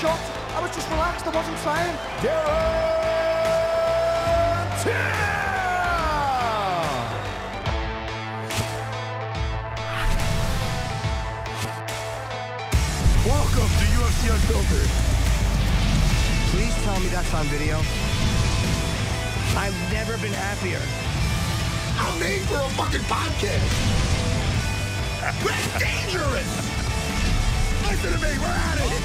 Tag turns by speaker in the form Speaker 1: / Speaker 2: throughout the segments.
Speaker 1: shot. I was just relaxed. I wasn't trying.
Speaker 2: Darren Till! Welcome to UFC Unfiltered.
Speaker 3: Please tell me that's on video. I've never been happier.
Speaker 2: I'm made for a fucking podcast. We're dangerous. Listen to me, we're at it.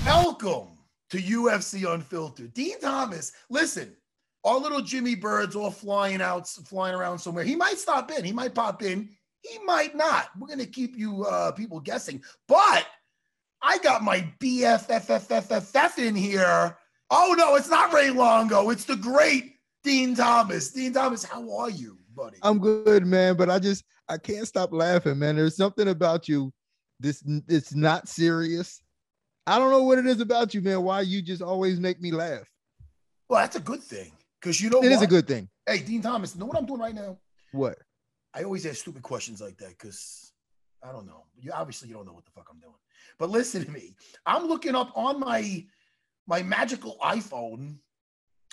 Speaker 2: Welcome to UFC Unfiltered. Dean Thomas, listen, our little Jimmy Bird's all flying around somewhere. He might stop in, he might pop in, he might not. We're gonna keep you people guessing, but I got my BFFFFF in here. Oh no, it's not Ray Longo, it's the great Dean Thomas. Dean Thomas, how are you, buddy?
Speaker 4: I'm good, man, but I can't stop laughing, man. There's something about you. It's not serious. I don't know what it is about you, man. Why you just always make me laugh.
Speaker 2: Well, that's a good thing, because you know
Speaker 4: it is a good thing.
Speaker 2: Hey, Dean Thomas, you know what I'm doing right now?
Speaker 4: What?
Speaker 2: I always ask stupid questions like that because I don't know. You obviously don't know what the fuck I'm doing. But listen to me. I'm looking up on my magical iPhone.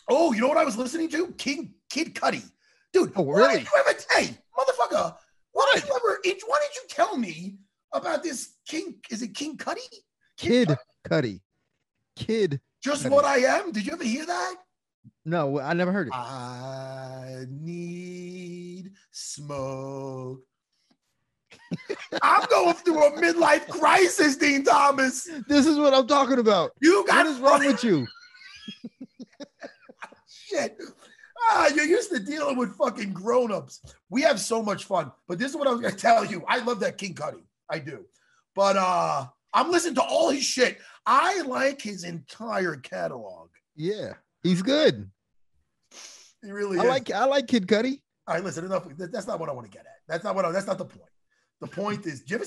Speaker 2: Oh, you know what I was listening to? Kid Cudi. Dude,
Speaker 4: oh, really?
Speaker 2: Hey, motherfucker, why did you tell me about this King? Is it King Cudi?
Speaker 4: Kid Cudi.
Speaker 2: Just
Speaker 4: Cudi.
Speaker 2: What I am? Did you ever hear that?
Speaker 4: No, I never heard it.
Speaker 2: I need smoke. I'm going through a midlife crisis, Dean Thomas.
Speaker 4: This is what I'm talking about. What is wrong with you?
Speaker 2: Shit. You're used to dealing with fucking grown-ups. We have so much fun. But this is what I was going to tell you. I love that King Cudi. I do. But I'm listening to all his shit. I like his entire catalog.
Speaker 4: Yeah, he's good.
Speaker 2: He really
Speaker 4: is. I like Kid Cudi.
Speaker 2: All right, listen, enough. That's not what I want to get at. That's not the point. The point is, did you ever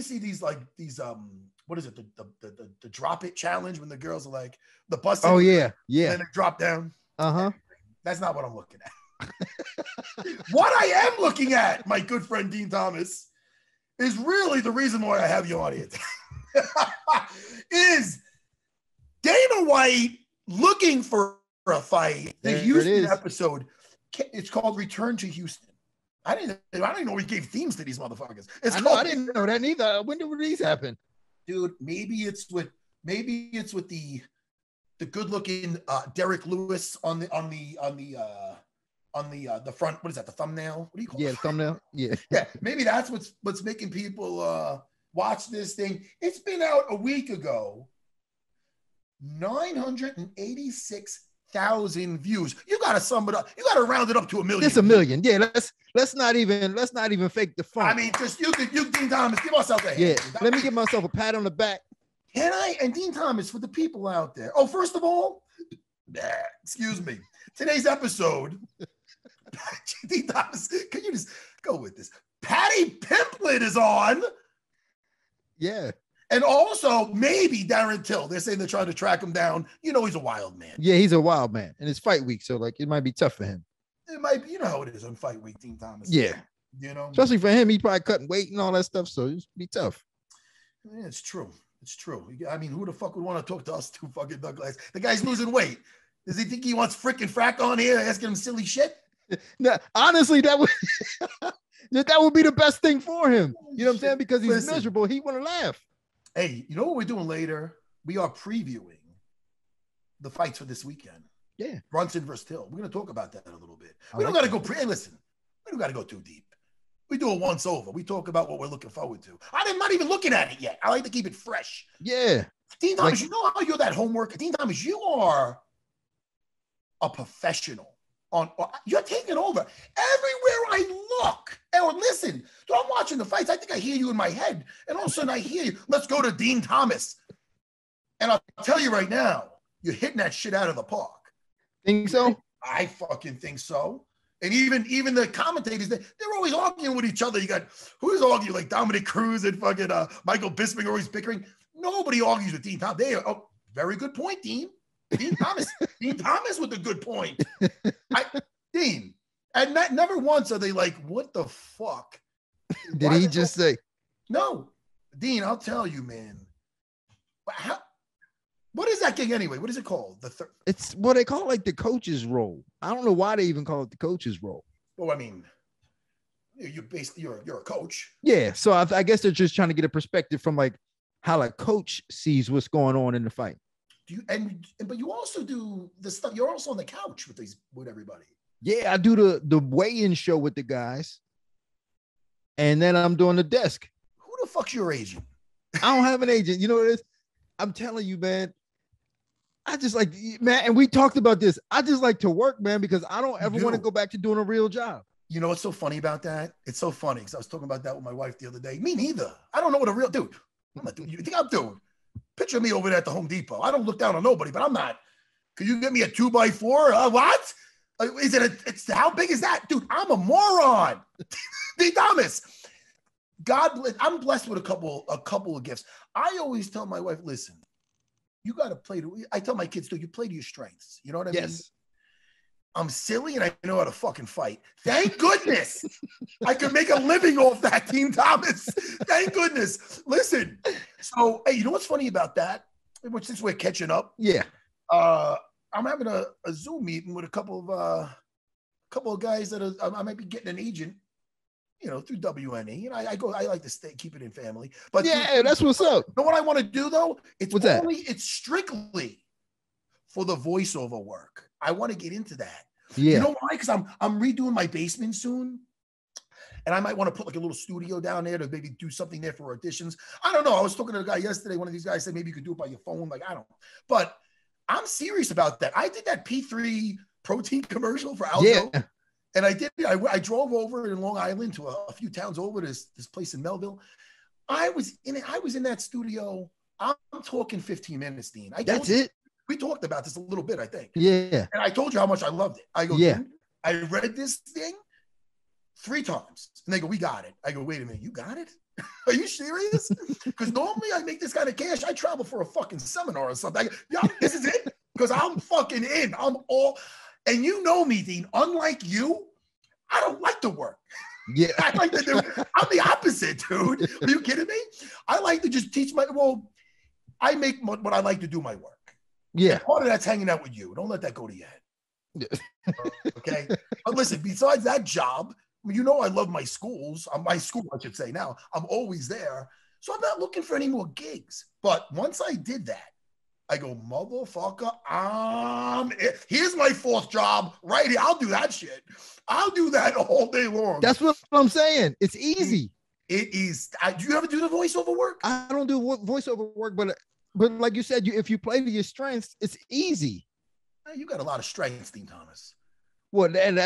Speaker 2: see these like these what is it? The drop it challenge when the girls are like the bus.
Speaker 4: Oh yeah.
Speaker 2: And then they drop down.
Speaker 4: Uh-huh.
Speaker 2: That's not what I'm looking at. What I am looking at, my good friend Dean Thomas, is really the reason why I have you on here. Is Dana White looking for a fight? The Houston episode. It's called Return to Houston. I didn't know we gave themes to these motherfuckers.
Speaker 4: I didn't know that neither. When did these happen?
Speaker 2: Dude, maybe it's with the good-looking Derek Lewis on the front. What is that? The thumbnail? What do you call it?
Speaker 4: Yeah, thumbnail. Yeah.
Speaker 2: Yeah. Maybe that's what's making people watch this thing. It's been out a week ago. 986,000 views. You gotta sum it up. You gotta round it up to 1 million.
Speaker 4: It's 1 million. Yeah, let's not even fake the fun.
Speaker 2: I mean, just you Dean Thomas, give ourselves a hand.
Speaker 4: Yeah, let me give myself a pat on the back.
Speaker 2: Can I? And Dean Thomas, for the people out there. Oh, first of all, excuse me. Today's episode, Dean Thomas, can you just go with this? Paddy Pimblett is on.
Speaker 4: Yeah.
Speaker 2: And also, maybe Darren Till. They're saying they're trying to track him down. You know, he's a wild man.
Speaker 4: Yeah, he's a wild man. And it's fight week, so like it might be tough for him.
Speaker 2: It might be, you know how it is on fight week, Dean Thomas.
Speaker 4: Yeah.
Speaker 2: You know,
Speaker 4: especially for him, he's probably cutting weight and all that stuff, so it's be tough.
Speaker 2: Yeah, it's true. It's true. I mean, who the fuck would want to talk to us two fucking Douglas? The guy's losing weight. Does he think he wants frickin' frack on here asking him silly shit?
Speaker 4: No, honestly, that would be the best thing for him. You know what I'm saying? Because he's miserable. He want to laugh.
Speaker 2: Hey, you know what we're doing later? We are previewing the fights for this weekend.
Speaker 4: Yeah.
Speaker 2: Brunson versus Till. We're going to talk about that in a little bit. We don't got to go listen, we don't got to go too deep. We do it once over. We talk about what we're looking forward to. I'm not even looking at it yet. I like to keep it fresh.
Speaker 4: Yeah.
Speaker 2: Dean Thomas, you know how you're that homework? Dean Thomas, you are a professional. You're taking over everywhere I look. Or listen, so I'm watching the fights. I think I hear you in my head, and all of a sudden I hear you. Let's go to Dean Thomas, and I'll tell you right now, you're hitting that shit out of the park.
Speaker 4: Think so?
Speaker 2: I fucking think so. And even the commentators, they're always arguing with each other. You got who's arguing like Dominic Cruz and fucking Michael Bisping are always bickering. Nobody argues with Dean Thomas. Very good point, Dean. Dean Thomas. Dean Thomas with a good point. Dean. And never once are they like, what the fuck
Speaker 4: Did he just say?
Speaker 2: No, Dean, I'll tell you, man. What is that gig anyway? What is it called?
Speaker 4: It's what they call like the coach's role. I don't know why they even call it the coach's role.
Speaker 2: Well, I mean, you're a coach.
Speaker 4: Yeah, so I guess they're just trying to get a perspective from like how a coach sees what's going on in the fight.
Speaker 2: But you also do the stuff. You're also on the couch with everybody.
Speaker 4: Yeah, I do the weigh-in show with the guys, and then I'm doing the desk.
Speaker 2: Who the fuck's your agent?
Speaker 4: I don't have an agent. You know what it is? I'm telling you, man. I just like, man, and we talked about this. I just like to work, man, because I don't ever want to go back to doing a real job.
Speaker 2: You know what's so funny about that? It's so funny because I was talking about that with my wife the other day. Me neither. I don't know what a real dude. I'm not doing. You think I'm doing? Picture me over there at the Home Depot. I don't look down on nobody, but I'm not. Could you get me a 2x4? What? Is it? It's how big is that, dude? I'm a moron. D. Thomas. God bless. I'm blessed with a couple of gifts. I always tell my wife, listen, you got to play to. I tell my kids too. You play to your strengths. You know what I mean?
Speaker 4: Yes.
Speaker 2: I'm silly and I know how to fucking fight. Thank goodness I could make a living off that, Team Thomas. Thank goodness. Listen, so hey, you know what's funny about that? Since we're catching up,
Speaker 4: yeah.
Speaker 2: I'm having a Zoom meeting with a couple of guys that I might be getting an agent, you know, through WNE. You know, I like to keep it in family. But
Speaker 4: yeah, that's what's up.
Speaker 2: You know what I want to do though?
Speaker 4: That?
Speaker 2: It's strictly for the voiceover work. I want to get into that.
Speaker 4: Yeah.
Speaker 2: You know why? Because I'm redoing my basement soon. And I might want to put like a little studio down there to maybe do something there for auditions. I don't know. I was talking to a guy yesterday. One of these guys said maybe you could do it by your phone. Like, I don't know. But I'm serious about that. I did that P3 protein commercial for Aldo.
Speaker 4: Yeah.
Speaker 2: And I did. I drove over in Long Island to a few towns over this place in Melville. I was in that studio. I'm talking 15 minutes, Dean.
Speaker 4: That's it.
Speaker 2: We talked about this a little bit, I think.
Speaker 4: Yeah.
Speaker 2: And I told you how much I loved it. I go, yeah. I read this thing 3 times. And they go, we got it. I go, wait a minute, you got it? Are you serious? Because normally I make this kind of cash. I travel for a fucking seminar or something. Yeah, this is it. Because I'm fucking in. I'm all, and you know me, Dean, unlike you, I don't like to work.
Speaker 4: Yeah.
Speaker 2: I like to do, I'm the opposite, dude. Are you kidding me? I like to just teach I make what I like to do my work.
Speaker 4: Yeah.
Speaker 2: And part of that's hanging out with you. Don't let that go to your head. Okay. But listen, besides that job, you know, I love my schools. My school, I should say now. I'm always there. So I'm not looking for any more gigs. But once I did that, I go, motherfucker, here's my 4th job right here. I'll do that shit. I'll do that all day long.
Speaker 4: That's what I'm saying. It's easy.
Speaker 2: It is. Do you ever do the voiceover work?
Speaker 4: I don't do voiceover work, but like you said, if you play to your strengths, it's easy.
Speaker 2: You got a lot of strengths, Dean Thomas.
Speaker 4: Well, and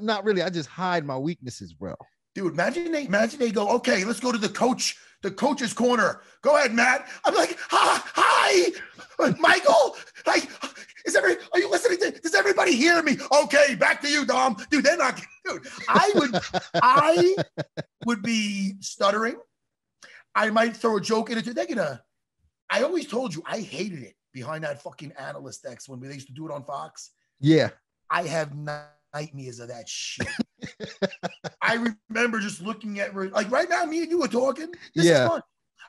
Speaker 4: not really. I just hide my weaknesses, bro.
Speaker 2: Dude, imagine they go, okay, let's go to the coach's corner. Go ahead, Matt. I'm like, hi, Michael. Like, are you listening does everybody hear me? Okay, back to you, Dom. Dude, they're not, dude. I would be stuttering. I might throw a joke in it. I always told you I hated it behind that fucking analyst X when they used to do it on Fox.
Speaker 4: Yeah.
Speaker 2: I have nightmares of that shit. I remember just looking at, like right now, me and you were talking. This is fun.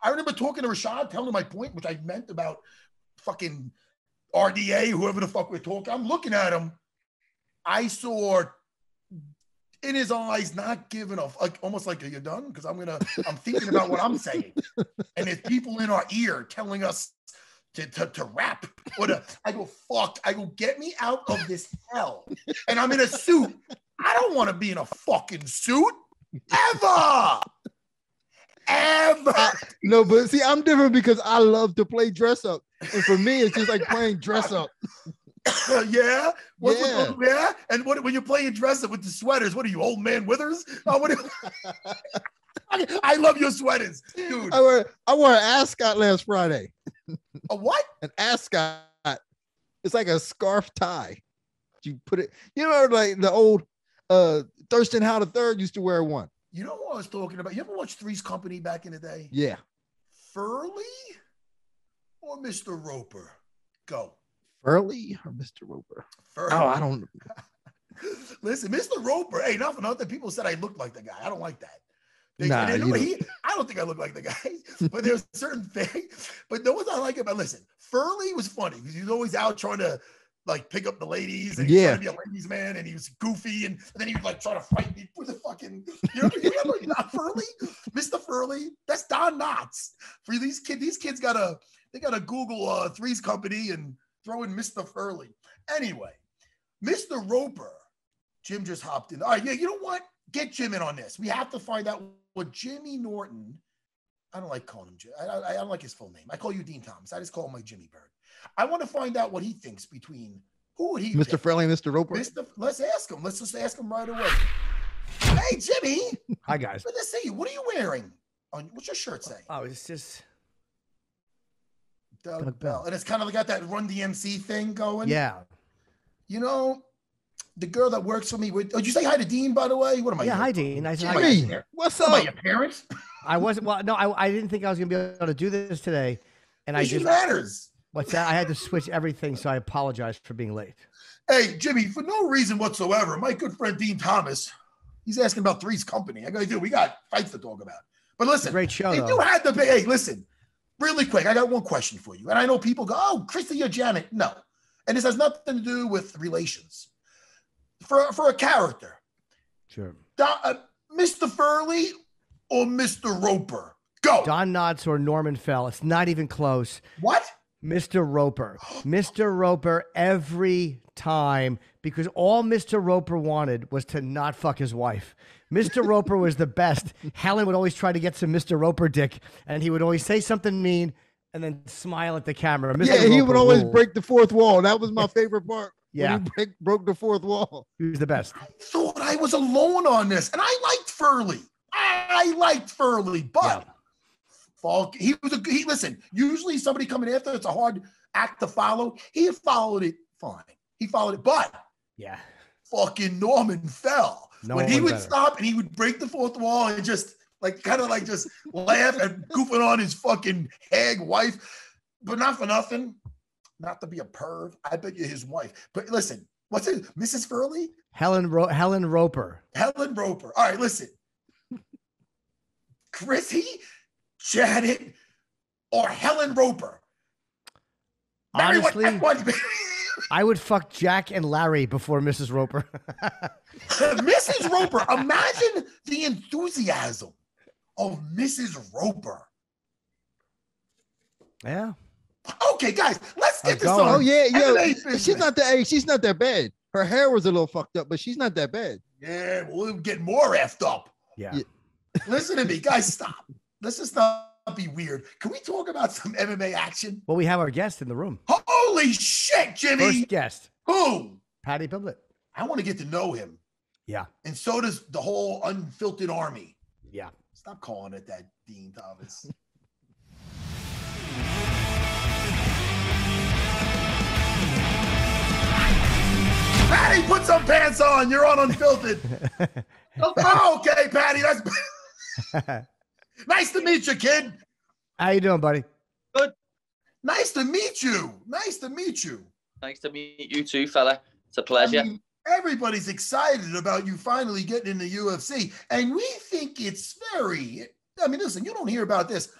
Speaker 2: I remember talking to Rashad, telling him my point, which I meant about fucking RDA, whoever the fuck we're talking. I'm looking at him. I saw in his eyes, not giving a like, almost like, are you done? Because I'm thinking about what I'm saying. And there's people in our ear telling us to rap. I go, fuck. I go, get me out of this hell. And I'm in a suit. I don't want to be in a fucking suit. Ever.
Speaker 4: No, but see, I'm different because I love to play dress up. And for me, it's just like playing dress up.
Speaker 2: Yeah. Yeah. And when you're playing dress up with the sweaters, what are you, old man Withers? I love your sweaters, dude.
Speaker 4: I wore an ascot last Friday.
Speaker 2: A what?
Speaker 4: An ascot. It's like a scarf tie. You put it, like the old Thurston Howe III used to wear one.
Speaker 2: You know what I was talking about? You ever watch Three's Company back in the day?
Speaker 4: Yeah.
Speaker 2: Furley or Mr. Roper? Go.
Speaker 4: Furley or Mr. Roper?
Speaker 2: Furley.
Speaker 4: Oh, I don't know.
Speaker 2: Listen, Mr. Roper, hey, not for nothing. People said I looked like the guy. I don't like that.
Speaker 4: Nah,
Speaker 2: I
Speaker 4: you
Speaker 2: don't think I look like the guy, but there's certain things. But know what I like about, listen, Furley was funny because he was always out trying to like pick up the ladies and he was trying to be a ladies man and he was goofy and then he would like try to fight me with the fucking, you remember not Furley? Mr. Furley? That's Don Knotts. For these kids gotta Google Three's Company and throw in Mr. Furley. Anyway, Mr. Roper, Jim just hopped in. All right, yeah, you know what? Get Jim in on this. We have to find out what Jimmy Norton, I don't like calling him Jim. I don't like his full name. I call you Dean Thomas. I just call him like Jimmy Bird. I want to find out what he thinks between, who would he
Speaker 4: Mr.
Speaker 2: pick?
Speaker 4: Friendly, Mr. Roper.
Speaker 2: Let's ask him. Let's just ask him right away. Hey, Jimmy.
Speaker 3: Hi, guys.
Speaker 2: Good to see you. What are you wearing? What's your shirt say?
Speaker 3: Oh, it's just
Speaker 2: Doug Bell. And it's kind of got that Run DMC thing going.
Speaker 3: Yeah.
Speaker 2: You know, the girl that works for me. Did you say hi to Dean, by the way? What am I?
Speaker 3: Yeah, hi, Dean. I said,
Speaker 2: Jimmy,
Speaker 4: What's
Speaker 2: am
Speaker 4: up?
Speaker 2: I your parents?
Speaker 3: I wasn't. Well, no, I didn't think I was gonna be able to do this today, and I just
Speaker 2: matters.
Speaker 3: What's that? I had to switch everything, so I apologize for being late.
Speaker 2: Hey, Jimmy, for no reason whatsoever, my good friend Dean Thomas, he's asking about Three's Company. We got fights to talk about. But listen,
Speaker 3: great show.
Speaker 2: If you had the hey, listen, really quick, I got one question for you. And I know people go, "Oh, Christy or Janet." No, and this has nothing to do with relations. For a character,
Speaker 3: Sure.
Speaker 2: Mr. Furley or Mr. Roper? Go.
Speaker 3: Don Knotts or Norman Fell. It's not even close.
Speaker 2: What?
Speaker 3: Mr. Roper. Mr. Roper every time, because all Mr. Roper wanted was to not fuck his wife. Mr. Roper was the best. Helen would always try to get some Mr. Roper dick, and he would always say something mean and then smile at the camera. Mr.
Speaker 4: Yeah, he
Speaker 3: Roper
Speaker 4: would always
Speaker 3: ruled.
Speaker 4: break the fourth wall. That was my favorite part.
Speaker 3: Yeah.
Speaker 4: When he broke the fourth wall.
Speaker 3: He was the best.
Speaker 2: I thought I was alone on this, and I liked Furley. I liked Furley, but Falk, listen, usually somebody coming after, it's a hard act to follow. He followed it fine. He followed it, but
Speaker 3: yeah,
Speaker 2: fucking Norman Fell. When he would
Speaker 3: better.
Speaker 2: stop and he would break the fourth wall and just just laugh and goofing on his fucking hag wife, but not for nothing. Not to be a perv. I bet you his wife. But listen, what's it? Mrs. Furley?
Speaker 3: Helen Roper.
Speaker 2: Helen Roper. All right, listen. Chrissy, Janet, or Helen Roper?
Speaker 3: Honestly, I would fuck Jack and Larry before Mrs. Roper.
Speaker 2: Mrs. Roper. Imagine the enthusiasm of Mrs. Roper.
Speaker 3: Yeah.
Speaker 2: Okay, guys, let's get this
Speaker 3: going.
Speaker 2: on.
Speaker 4: Oh yeah,
Speaker 2: MMA
Speaker 4: she's
Speaker 2: business.
Speaker 4: she's not that bad. Her hair was a little fucked up, but she's not that bad.
Speaker 2: Yeah, we'll get more effed up.
Speaker 3: Yeah.
Speaker 2: Listen to me, guys. Stop. Let's just not be weird. Can we talk about some MMA action?
Speaker 3: Well, we have our guest in the room.
Speaker 2: Holy shit, Jimmy!
Speaker 3: First guest,
Speaker 2: Who?
Speaker 3: Paddy Pimblett.
Speaker 2: I want to get to know him,
Speaker 3: Yeah.
Speaker 2: and so does the whole Unfiltered army.
Speaker 3: Yeah.
Speaker 2: Stop calling it that, Dean Thomas. Patty, put some pants on. You're on Unfiltered. Oh, okay, Patty. That's nice to meet you, kid.
Speaker 3: How you doing, buddy?
Speaker 5: Good.
Speaker 2: Nice to meet you. Nice to meet you.
Speaker 5: Nice to meet you too, fella. It's a pleasure.
Speaker 2: I mean, everybody's excited about you finally getting in the UFC, and we think it's very. I mean, listen, you don't hear about this.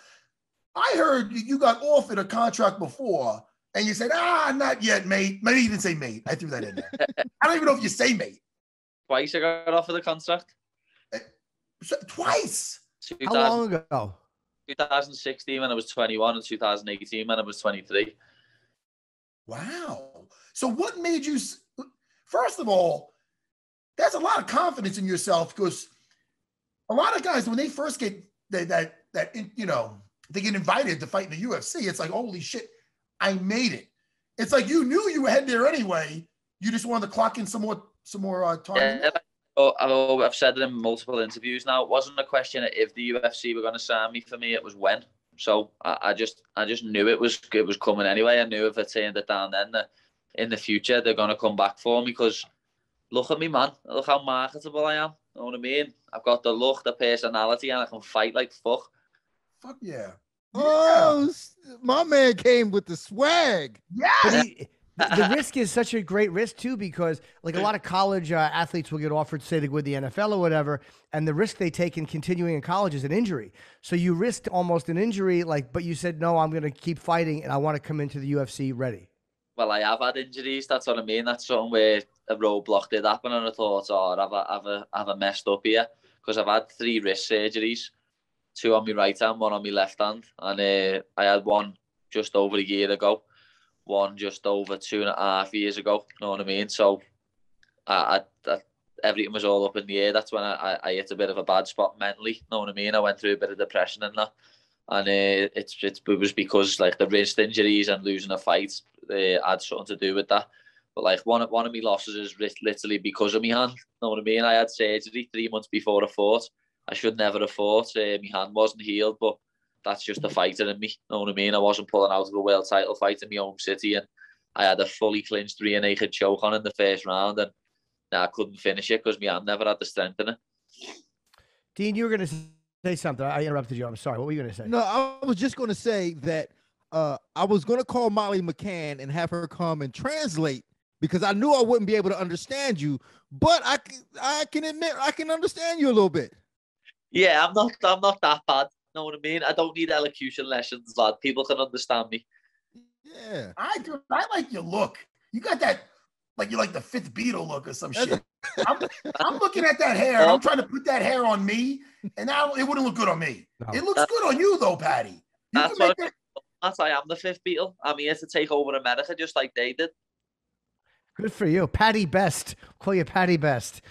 Speaker 2: I heard you got offered a contract before, and you said, not yet, mate. Maybe you didn't say mate. I threw that in there. I don't even know if you say mate.
Speaker 5: Twice I got offered the contract.
Speaker 2: Twice.
Speaker 3: How long ago?
Speaker 5: 2016 when I was 21 and 2018 when I was 23.
Speaker 2: Wow. So what made you, first of all, that's a lot of confidence in yourself, because a lot of guys, when they first get they get invited to fight in the UFC, it's like, holy shit, I made it. It's like you knew you were heading there anyway. You just wanted to clock in some more time.
Speaker 5: Yeah, I've said it in multiple interviews now. It wasn't a question of if the UFC were going to sign me. For me, it was when. So I just knew it was coming anyway. I knew if I turned it down then, in the future they're going to come back for me, because look at me, man. Look how marketable I am. You know what I mean? I've got the look, the personality, and I can fight like fuck.
Speaker 2: Fuck yeah.
Speaker 4: Oh, my man came with the swag.
Speaker 2: Yeah.
Speaker 3: But The risk is such a great risk too, because like a lot of college athletes will get offered, say, to go with the NFL or whatever, and the risk they take in continuing in college is an injury. So you risked almost an injury, like, but you said, no, I'm going to keep fighting and I want to come into the UFC ready.
Speaker 5: Well, I have had injuries. That's what I mean. That's something where a roadblock did happen, and I thought, oh, I've messed up here, because I've had 3 wrist surgeries, 2 on my right hand, 1 on my left hand, and I had one just over a year ago, one just over 2.5 years ago. You know what I mean? So, everything was all up in the air. That's when I hit a bit of a bad spot mentally. You know what I mean? I went through a bit of depression and that. And it was because like the wrist injuries and losing a fight had something to do with that. But like one of my losses is literally because of my hand. You know what I mean? I had surgery 3 months before I fought. I should never have fought. My hand wasn't healed, but that's just the fighter in me. You know what I mean? I wasn't pulling out of a world title fight in my home city, and I had a fully clinched rear naked choke on in the first round, and I couldn't finish it because my hand never had the strength in it.
Speaker 3: Dean, you were going to say something. I interrupted you. I'm sorry. What were you going to say?
Speaker 4: No, I was just going to say that I was going to call Molly McCann and have her come and translate, because I knew I wouldn't be able to understand you, but I can admit I can understand you a little bit.
Speaker 5: Yeah, I'm not that bad. Know what I mean? I don't need elocution lessons, lad. People can understand me.
Speaker 4: Yeah,
Speaker 2: I like your look. You got that, like, you're like the 5th Beatle look or some shit. I'm looking at that hair. And I'm trying to put that hair on me, and now it wouldn't look good on me. No. It looks good on you though, Paddy.
Speaker 5: That's I am the 5th Beatle. I'm here to take over America just like they did.
Speaker 3: Good for you. Paddy Best. Call you Paddy Best.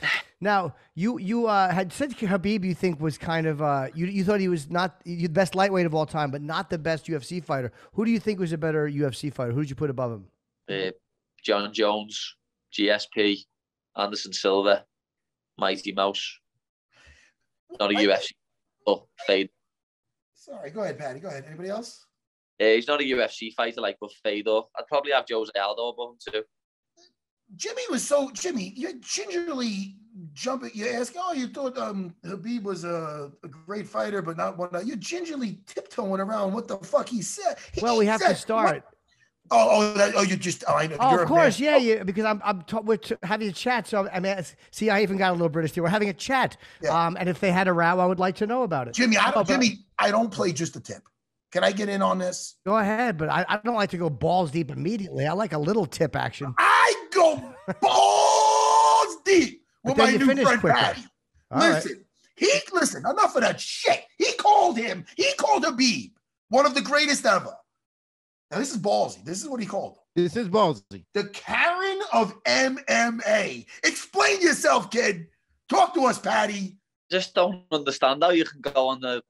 Speaker 3: Now, you had said Khabib you think was kind of, you thought he was not the best lightweight of all time, but not the best UFC fighter. Who do you think was a better UFC fighter? Who did you put above him?
Speaker 5: John Jones, GSP, Anderson Silva, Mighty Mouse. Not a UFC. Oh, Fade.
Speaker 2: Sorry, go ahead, Paddy. Go ahead. Anybody else?
Speaker 5: He's not a UFC fighter like but Fedor. I'd probably have Jose Aldo above him too.
Speaker 2: Jimmy, you're gingerly jumping. You ask, oh, you thought Khabib was a great fighter, but not one. You're gingerly tiptoeing around what the fuck he said.
Speaker 3: We have to start.
Speaker 2: You just. Oh, I know.
Speaker 3: Oh, of course, yeah, because we're having a chat. So I mean, see, I even got a little British too. We're having a chat. Yeah. And if they had a row, I would like to know about it.
Speaker 2: Jimmy, I don't play just a tip. Can I get in on this?
Speaker 3: Go ahead, but I don't like to go balls deep immediately. I like a little tip action.
Speaker 2: I go balls deep with my new friend Paddy. Listen, enough of that shit. He called Khabib one of the greatest ever. Now, this is ballsy. This is what he called him.
Speaker 4: This is ballsy.
Speaker 2: The Karen of MMA. Explain yourself, kid. Talk to us, Paddy.
Speaker 5: Just don't understand how you can go on a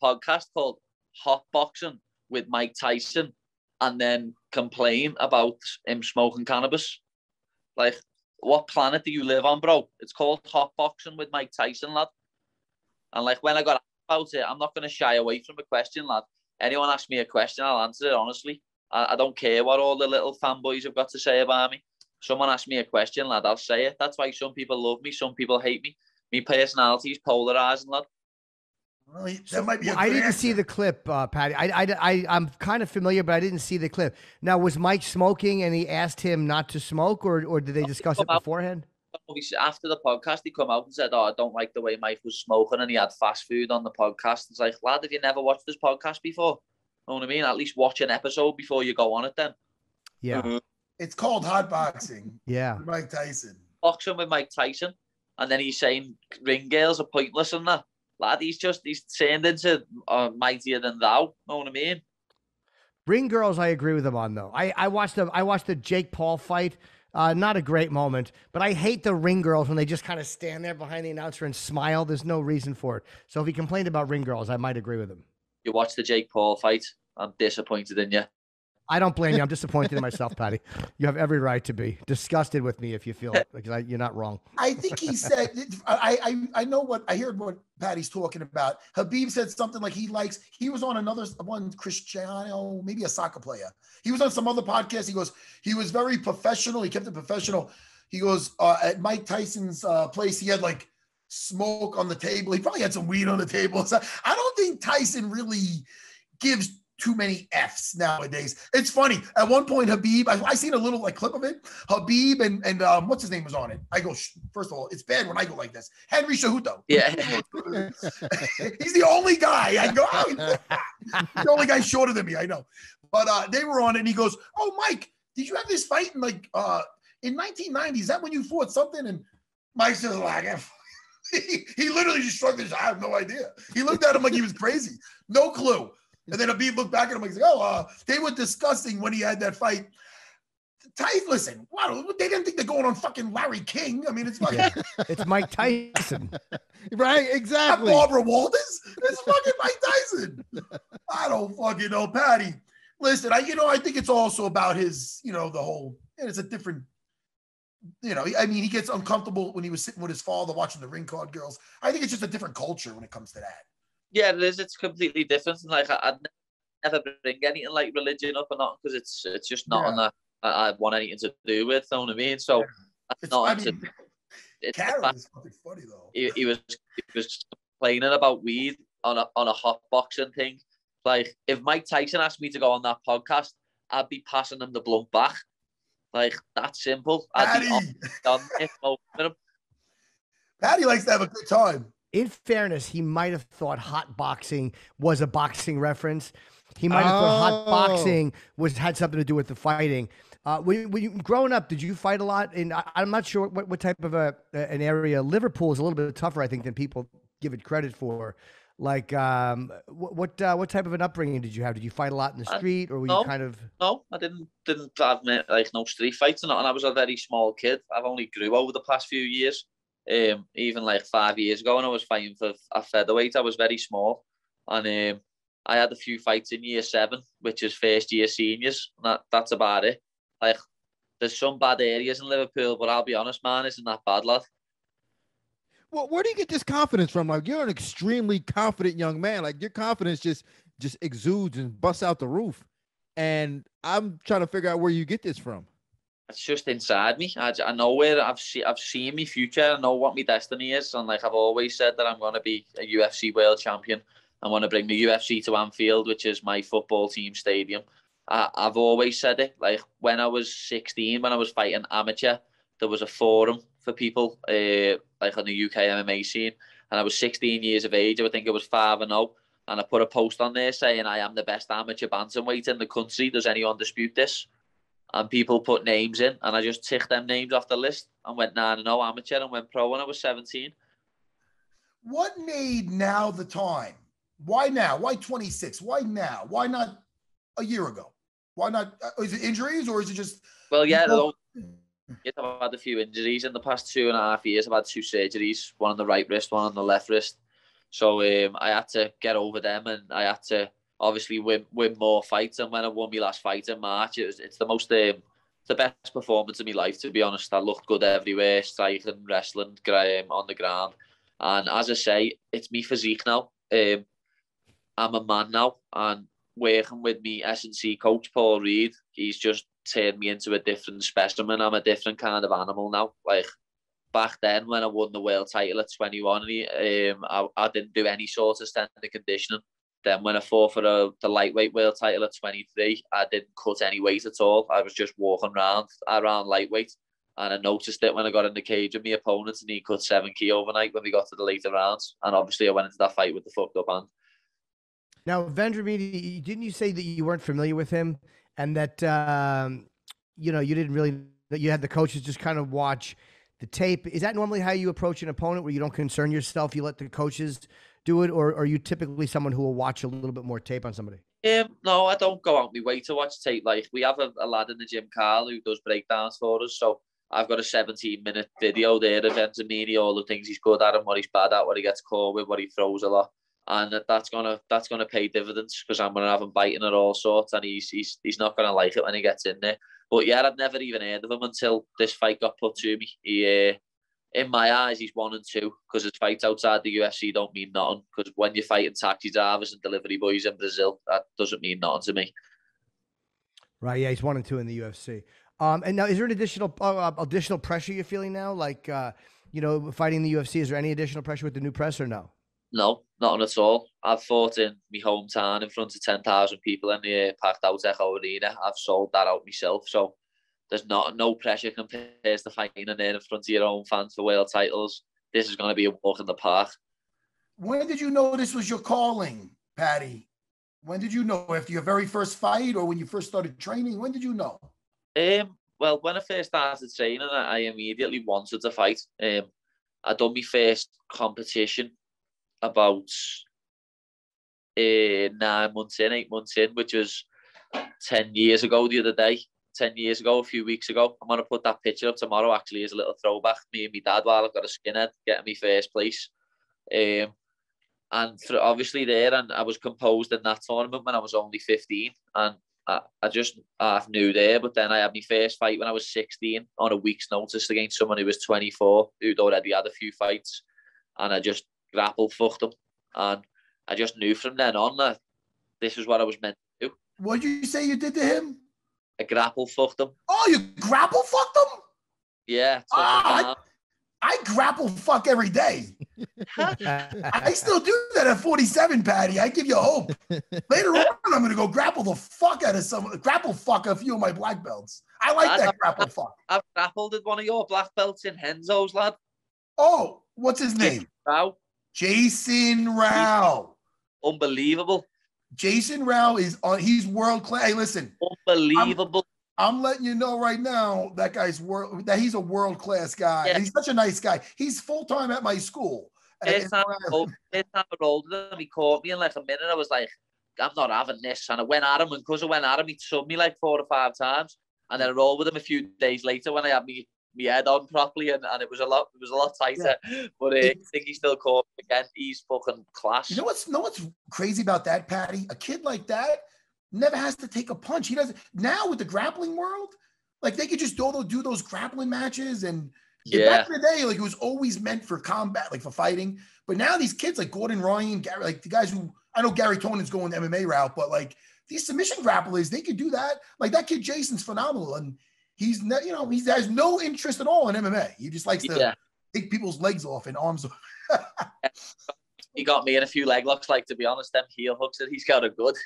Speaker 5: podcast called Hot Boxing with Mike Tyson and then complain about him smoking cannabis. Like, what planet do you live on, bro? It's called Hot Boxing with Mike Tyson, lad. And like, when I got about it, I'm not going to shy away from a question, lad. Anyone asks me a question, I'll answer it honestly. I don't care what all the little fanboys have got to say about me. Someone asks me a question, lad, I'll say it. That's why some people love me, some people hate me. My personality is polarizing, lad.
Speaker 2: Well, that might be
Speaker 3: I didn't see the clip, Paddy. I'm kind of familiar, but I didn't see the clip. Now, was Mike smoking and he asked him not to smoke, or did they discuss it beforehand?
Speaker 5: After the podcast, he come out and said, I don't like the way Mike was smoking, and he had fast food on the podcast. It's like, lad, have you never watched this podcast before? You know what I mean? At least watch an episode before you go on it then.
Speaker 3: Yeah.
Speaker 2: It's called Hot Boxing.
Speaker 3: Yeah.
Speaker 2: With Mike Tyson.
Speaker 5: Boxing with Mike Tyson. And then he's saying ring girls are pointless and that. Lad, he's turned into mightier than thou. Know what I mean?
Speaker 3: Ring girls, I agree with him on though. I watched the Jake Paul fight. Not a great moment, but I hate the ring girls when they just kind of stand there behind the announcer and smile. There's no reason for it. So if he complained about ring girls, I might agree with him.
Speaker 5: You watched the Jake Paul fight. I'm disappointed in you.
Speaker 3: I don't blame you. I'm disappointed in myself, Paddy. You have every right to be disgusted with me if you feel it, because you're not wrong.
Speaker 2: I think he said, I know what, I heard what Paddy's talking about. Khabib said something like he was on another one, Cristiano, maybe a soccer player. He was on some other podcast. He goes, he was very professional. He kept it professional. He goes, at Mike Tyson's place, he had like smoke on the table. He probably had some weed on the table. So I don't think Tyson really gives too many F's nowadays. It's funny. At one point, Habib, I seen a little like clip of it. Habib and what's his name was on it. I go, first of all, it's bad when I go like this. Henry Cejudo.
Speaker 5: Yeah.
Speaker 2: He's the only guy. I go, oh, he's the only guy shorter than me. I know. But they were on it and he goes, oh, Mike, did you have this fight in like in 1990? Is that when you fought something? And Mike says, like, he literally just shrugged his. I have no idea. He looked at him like he was crazy. No clue. And then Habib looked back at him and he's like, oh, they were discussing when he had that fight. Listen, wow, they didn't think they're going on fucking Larry King. I mean, it's fucking.
Speaker 3: It's Mike Tyson.
Speaker 4: Right, exactly.
Speaker 2: Not Barbara Walters. It's fucking Mike Tyson. I don't fucking know, Paddy. Listen, I think it's also about his, the whole, it's a different, I mean, he gets uncomfortable when he was sitting with his father watching the ring card girls. I think it's just a different culture when it comes to that.
Speaker 5: Yeah, it is. It's completely different. And like, I'd never bring anything like religion up or not, because it's just not on that I want anything to do with. You know what I mean? So
Speaker 2: it's Karen is fucking funny though.
Speaker 5: He was complaining about weed on a hot boxing thing. Like, if Mike Tyson asked me to go on that podcast, I'd be passing him the blunt back. Like, that's simple. I'd be on him.
Speaker 2: Paddy likes to have a good time.
Speaker 3: In fairness, he might have thought hot boxing was a boxing reference. He might have thought hot boxing had something to do with the fighting. When you growing up, did you fight a lot? I'm not sure what type of an area. Liverpool is a little bit tougher, I think, than people give it credit for. Like, what type of an upbringing did you have? Did you fight a lot in the street, or were you kind of? No,
Speaker 5: I didn't have like no street fights, and I was a very small kid. I've only grew over the past few years. Even like 5 years ago when I was fighting for a featherweight, I was very small, and I had a few fights in year 7, which is first year seniors. That's about it. Like, there's some bad areas in Liverpool, but I'll be honest, man, isn't that bad, lad?
Speaker 4: Well, where do you get this confidence from? Like, you're an extremely confident young man. Like, your confidence just exudes and busts out the roof. And I'm trying to figure out where you get this from.
Speaker 5: It's just inside me. I know where I've seen my future. I know what my destiny is, and like, I've always said that I'm going to be a UFC world champion. I want to bring the UFC to Anfield, which is my football team stadium. I've always said it. Like, when I was 16, when I was fighting amateur, there was a forum for people like on the UK MMA scene, and I was 16 years of age. I would think it was 5-0, and I put a post on there saying I am the best amateur bantamweight in the country. Does anyone dispute this? And people put names in, and I just ticked them names off the list and went 9-0 amateur and went pro when I was 17.
Speaker 2: What made now the time? Why now? Why 26? Why now? Why not a year ago? Why not? Is it injuries, or is it just?
Speaker 5: Well, yeah, I've had a few injuries in the past 2.5 years. I've had 2 surgeries, one on the right wrist, one on the left wrist. So I had to get over them, and I had to obviously win more fights. And when I won my last fight in March, it's the best performance of my life, to be honest. I looked good everywhere, striking, wrestling, on the ground. And as I say, it's me physique now. I'm a man now, and working with me S&C coach, Paul Reed, he's just turned me into a different specimen. I'm a different kind of animal now. Like, back then when I won the world title at 21, I didn't do any sort of strength and conditioning. Then when I fought for the lightweight world title at 23, I didn't cut any weight at all. I was just walking around lightweight. And I noticed it when I got in the cage with my opponent, and he cut 7 kg overnight when we got to the later rounds. And obviously I went into that fight with the fucked up hand.
Speaker 3: Now, Vendramini, didn't you say that you weren't familiar with him, and that you didn't really, that you had the coaches just kind of watch the tape? Is that normally how you approach an opponent, where you don't concern yourself, you let the coaches do it, or are you typically someone who will watch a little bit more tape on somebody?
Speaker 5: No, I don't go out my way to watch tape. Like, we have a lad in the gym, Carl, who does breakdowns for us. So I've got a 17-minute video there of Vendramini, all the things he's good at and what he's bad at, what he gets caught with, what he throws a lot. And that's gonna pay dividends, because I'm gonna have him biting at all sorts, and he's not gonna like it when he gets in there. But yeah, I'd never even heard of him until this fight got put to me. He, in my eyes, he's 1 and 2, because his fights outside the UFC don't mean nothing. Because when you're fighting taxi drivers and delivery boys in Brazil, that doesn't mean nothing to me.
Speaker 3: Right? Yeah, he's 1 and 2 in the UFC. And now, is there an additional pressure you're feeling now? Like, fighting the UFC, is there any additional pressure with the new press, or no?
Speaker 5: No, Nothing at all. I've fought in my hometown in front of 10,000 people in the packed out Echo Arena. I've sold that out myself. So there's no pressure compared to fighting in there in front of your own fans for world titles. This is going to be a walk in the park.
Speaker 2: When did you know this was your calling, Paddy? When did you know? After your very first fight or when you first started training? When did you know?
Speaker 5: Well, when I first started training, I immediately wanted to fight. I done my first competition about 8 months in, which was 10 years ago the other day. 10 years ago, a few weeks ago. I'm going to put that picture up tomorrow, actually, as a little throwback. Me and my dad, while I've got a skinhead, getting me first place. And obviously there, and I was composed in that tournament when I was only 15. And I just half knew there, but then I had my first fight when I was 16 on a week's notice against someone who was 24, who'd already had a few fights. And I just grapple fucked him. And I just knew from then on that this is what I was meant to do.
Speaker 2: What did you say you did to him?
Speaker 5: I grapple fucked him.
Speaker 2: Oh, you grapple fucked him?
Speaker 5: Yeah.
Speaker 2: I grapple fuck every day. I still do that at 47, Paddy. I give you hope. Later on, I'm going to go grapple the fuck out of grapple fuck a few of my black belts. I like that grapple fuck.
Speaker 5: I've grappled with one of your black belts in Henzo's, lad.
Speaker 2: Oh, what's his name?
Speaker 5: Rao.
Speaker 2: Jason Rao.
Speaker 5: Unbelievable.
Speaker 2: Jason Rao he's world class. Hey, listen.
Speaker 5: Unbelievable.
Speaker 2: I'm letting you know right now that he's a world class guy.
Speaker 5: Yeah.
Speaker 2: He's such a nice guy. He's full time at my school.
Speaker 5: First time I rolled with him, he caught me in like a minute. I was like, I'm not having this. And I went at him, and because I went at him, he subbed me like 4 or 5 times. And then I rolled with him a few days later when I had me head on properly, and it was a lot tighter. Yeah. But I think he still caught me again. He's fucking class.
Speaker 2: You know what's crazy about that, Paddy? A kid like that never has to take a punch. He doesn't. Now with the grappling world, like they could just do those grappling matches, and back in the day, like it was always meant for combat, like for fighting. But now these kids like Gordon Ryan, Gary, like the guys who I know Gary Tonin's going the MMA route, but like these submission grapplers, they could do that. Like that kid Jason's phenomenal, and he has no interest at all in MMA. He just likes to take people's legs off and arms off.
Speaker 3: He got me in a few leg locks. Like, to be honest, them heel hooks that he's got are good.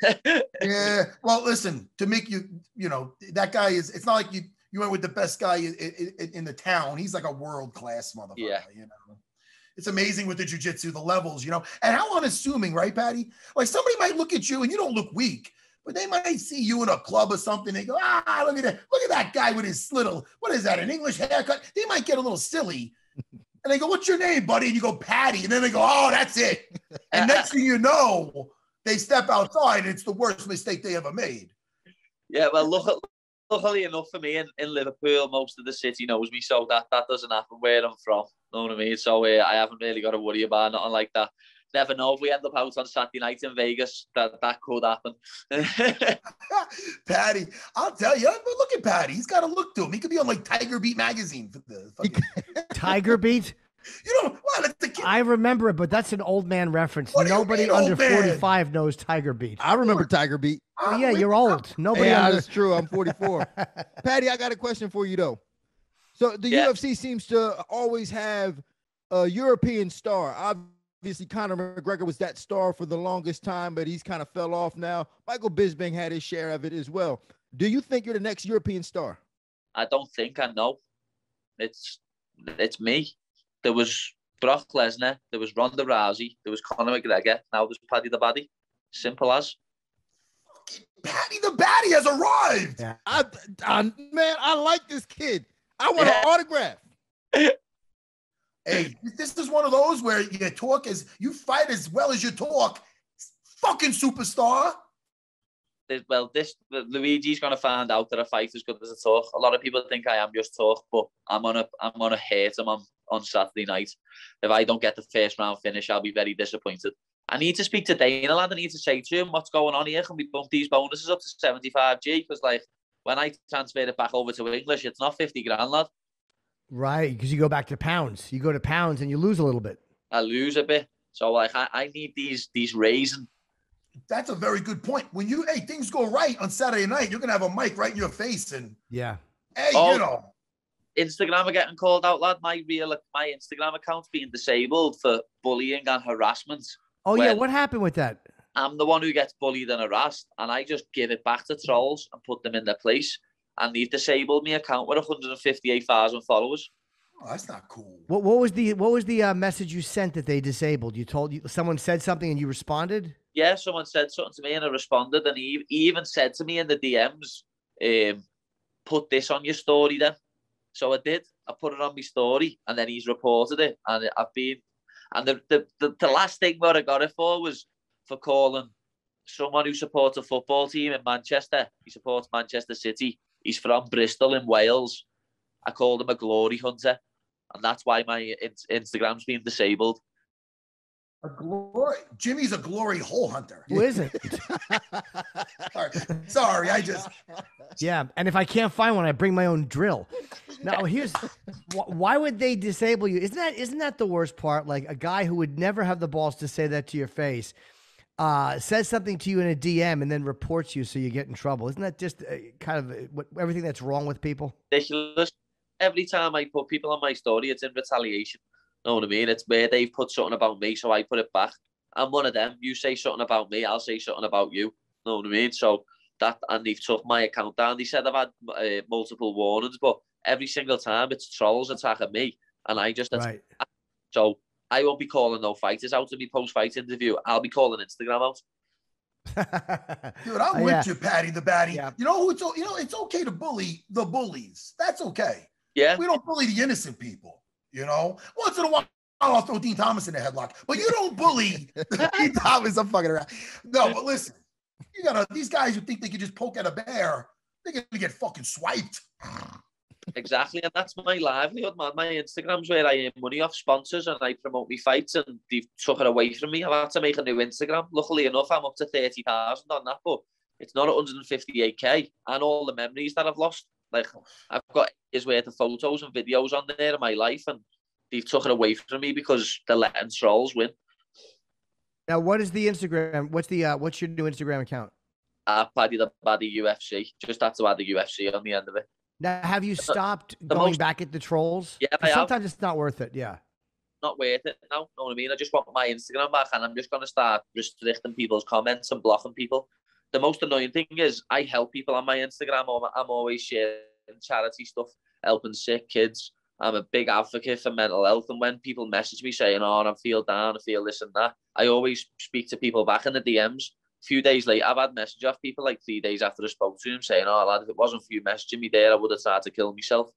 Speaker 2: Yeah. Well, listen, to make that guy is, it's not like you went with the best guy in the town. He's like a world-class motherfucker. Yeah. It's amazing with the jiu-jitsu, the levels, and how unassuming, right, Paddy? Like somebody might look at you and you don't look weak, but they might see you in a club or something. They go, look at that guy with his little, what is that, an English haircut? They might get a little silly. And they go, what's your name, buddy? And you go, Paddy. And then they go, oh, that's it. And next thing you know, they step outside and it's the worst mistake they ever made.
Speaker 3: Yeah, well, luckily enough for me, in Liverpool, most of the city knows me, so that doesn't happen where I'm from. You know what I mean? So I haven't really got to worry about nothing like that. Never know if we end up out on Saturday night in Vegas. That could happen.
Speaker 2: Paddy, I'll tell you. Look at Paddy. He's got a look to him. He could be on like Tiger Beat magazine. For the fucking...
Speaker 6: Tiger Beat?
Speaker 2: That's the kid.
Speaker 6: I remember it, but that's an old man reference. Nobody under 45 knows Tiger Beat.
Speaker 4: I remember Tiger Beat.
Speaker 6: Oh, yeah, you're old. Nobody.
Speaker 4: Yeah, that's true. I'm 44. Paddy, I got a question for you though. So the UFC seems to always have a European star. Obviously, Conor McGregor was that star for the longest time, but he's kind of fell off now. Michael Bisping had his share of it as well. Do you think you're the next European star?
Speaker 3: I don't think I know. It's me. There was Brock Lesnar. There was Ronda Rousey. There was Conor McGregor. Now there's Paddy the Baddy. Simple as.
Speaker 2: Paddy the Baddy has arrived.
Speaker 6: Yeah.
Speaker 4: Man, I like this kid. I want an autograph.
Speaker 2: Hey, this is one of those where you fight as well as you talk. Fucking superstar.
Speaker 3: Luigi's gonna find out that I fight as good as I talk. A lot of people think I am just talk, but I'm gonna hate him on Saturday night. If I don't get the first round finish, I'll be very disappointed. I need to speak to Dana, lad. I need to say to him what's going on here. Can we bump these bonuses up to 75G? Because when I transfer it back over to English, it's not 50 grand, lad.
Speaker 6: Right, because you go back to pounds. You go to pounds and you lose a little bit.
Speaker 3: I lose a bit. So I need these raising.
Speaker 2: That's a very good point. When things go right on Saturday night, you're gonna have a mic right in your face, and
Speaker 3: Instagram are getting called out, lad. My Instagram account's being disabled for bullying and harassment. Oh, yeah. What happened with that?
Speaker 5: I'm the one who gets bullied and harassed, and I just give it back to trolls and put them in their place. And they've disabled my account with 158,000 followers.
Speaker 2: Oh, that's not cool.
Speaker 3: What was the message you sent that they disabled? Someone said something and you responded?
Speaker 5: Yeah, someone said something to me and I responded, and he even said to me in the DMs, put this on your story then. So I did. I put it on my story, and then he's reported it. And the last thing what I got it for was for calling someone who supports a football team in Manchester. He supports Manchester City. He's from Bristol in Wales. I called him a glory hunter, and that's why my Instagram's been disabled.
Speaker 2: Jimmy's a glory hole hunter.
Speaker 3: Who is it?
Speaker 2: Sorry,
Speaker 3: Yeah, and if I can't find one, I bring my own drill. Now, why would they disable you? Isn't that the worst part? Like, a guy who would never have the balls to say that to your face says something to you in a DM and then reports you so you get in trouble. Isn't that just kind of everything that's wrong with people?
Speaker 5: Ridiculous. Every time I put people on my story, it's in retaliation. Know what I mean? It's where they've put something about me, so I put it back. I'm one of them. You say something about me, I'll say something about you. Know what I mean? So and they've took my account down. They said I've had multiple warnings, but every single time it's trolls attacking me, and I just
Speaker 3: right.
Speaker 5: So I won't be calling no fighters out in my post-fight interview. I'll be calling Instagram
Speaker 2: out. Dude, I'm with you, Paddy the Batty.
Speaker 3: Yeah.
Speaker 2: It's okay to bully the bullies. That's okay.
Speaker 5: Yeah.
Speaker 2: We don't bully the innocent people. Once in a while, I'll throw Dean Thomas in a headlock, but you don't bully Dean Thomas. I'm fucking around. No, but listen, these guys who think they can just poke at a bear, they're gonna get fucking swiped.
Speaker 5: Exactly, and that's my livelihood, man. My Instagram's where I earn money off sponsors, and I promote my fights, and they've took it away from me. I've had to make a new Instagram. Luckily enough, I'm up to 30,000 on that, but it's not 158k, and all the memories that I've lost. Like, I've got years worth of photos and videos on there of my life, and they've took it away from me because they're letting trolls win.
Speaker 3: Now, what is the Instagram? What's your new Instagram account?
Speaker 5: Paddy the Baddy UFC. Just had to add the UFC on the end of it.
Speaker 3: Now, have you stopped going back at the trolls?
Speaker 5: Yeah,
Speaker 3: sometimes it's not worth it. Yeah.
Speaker 5: Not worth it now. Know what I mean? I just want my Instagram back, and I'm just going to start restricting people's comments and blocking people. The most annoying thing is I help people on my Instagram. I'm always sharing charity stuff, helping sick kids. I'm a big advocate for mental health. And when people message me saying, oh, I feel down, I feel this and that, I always speak to people back in the DMs. A few days later, I've had messages off people like 3 days after I spoke to him saying, oh, lad, if it wasn't for you messaging me there, I would have tried to kill myself.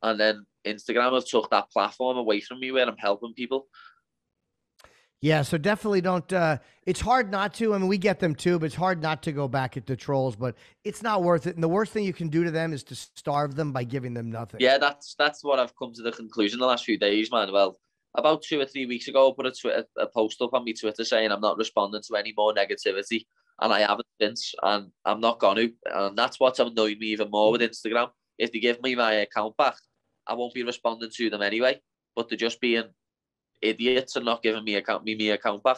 Speaker 5: And then Instagram have took that platform away from me where I'm helping people.
Speaker 3: Yeah, so definitely don't. It's hard not to. I mean, we get them too, but it's hard not to go back at the trolls. But it's not worth it. And the worst thing you can do to them is to starve them by giving them nothing.
Speaker 5: Yeah, that's what I've come to the conclusion the last few days, man. Well, about 2 or 3 weeks ago, I put a post up on my Twitter saying I'm not responding to any more negativity, and I haven't since, and I'm not going to. And that's what's annoyed me even more with Instagram. If they give me my account back, I won't be responding to them anyway. But they're just being idiots and not giving me account back.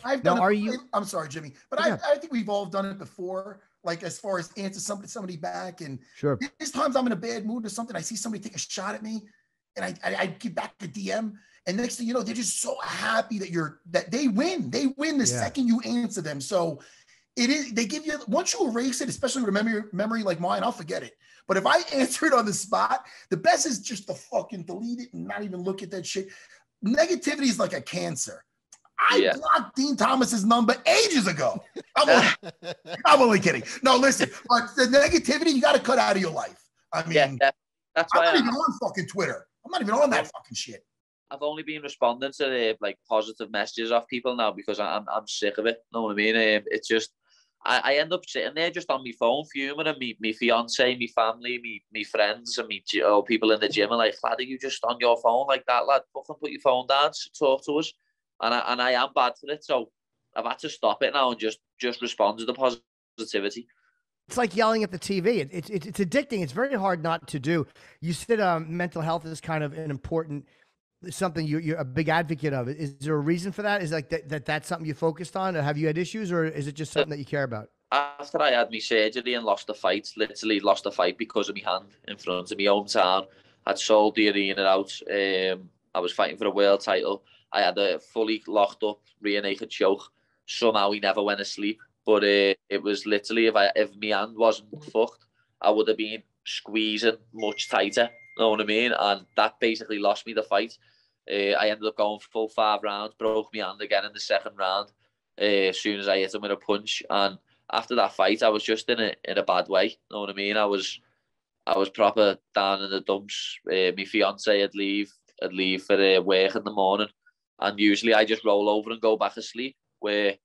Speaker 2: I've done it. I'm sorry, Jimmy, but yeah. I think we've all done it before. Like, as far as answer somebody back, and
Speaker 3: sure,
Speaker 2: there's times I'm in a bad mood or something. I see somebody take a shot at me, and I give back a DM, and next thing you know, they're just so happy that they win. They win the second you answer them. So they give you, once you erase it, especially with a memory like mine, I'll forget it. But if I answer it on the spot, the best is just to fucking delete it and not even look at that shit. Negativity is like a cancer. I blocked Dean Thomas's number ages ago. I'm only kidding. No, listen, but the negativity you got to cut out of your life. I mean,
Speaker 5: that's
Speaker 2: I'm
Speaker 5: why
Speaker 2: not even on fucking Twitter. I'm not even on that fucking shit.
Speaker 5: I've only been responding to like positive messages off people now because I'm sick of it. Know what I mean? It's just I end up sitting there just on my phone fuming, and me fiance, me family, me friends, and me people in the gym are like, lad, are you just on your phone like that, lad? Fucking put your phone down, talk to us. And I am bad for it, so I've had to stop it now and just respond to the positivity.
Speaker 3: It's like yelling at the TV. It's addicting. It's very hard not to do. You said mental health is kind of an important something you're a big advocate of. Is there a reason for that? Is like that's something you focused on? Or have you had issues, or is it just something that you care about?
Speaker 5: After I had my surgery and lost the fight, literally lost the fight because of my hand in front of my hometown, I'd sold the arena out. I was fighting for a world title. I had a fully locked up rear naked choke. Somehow he never went to sleep. But it was literally, if my hand wasn't fucked, I would have been squeezing much tighter. You know what I mean? And that basically lost me the fight. I ended up going full 5 rounds, broke my hand again in the second round as soon as I hit him with a punch. And after that fight, I was just in a bad way. You know what I mean? I was proper down in the dumps. My fiance would leave for work in the morning, and usually I just roll over and go back to sleep. Where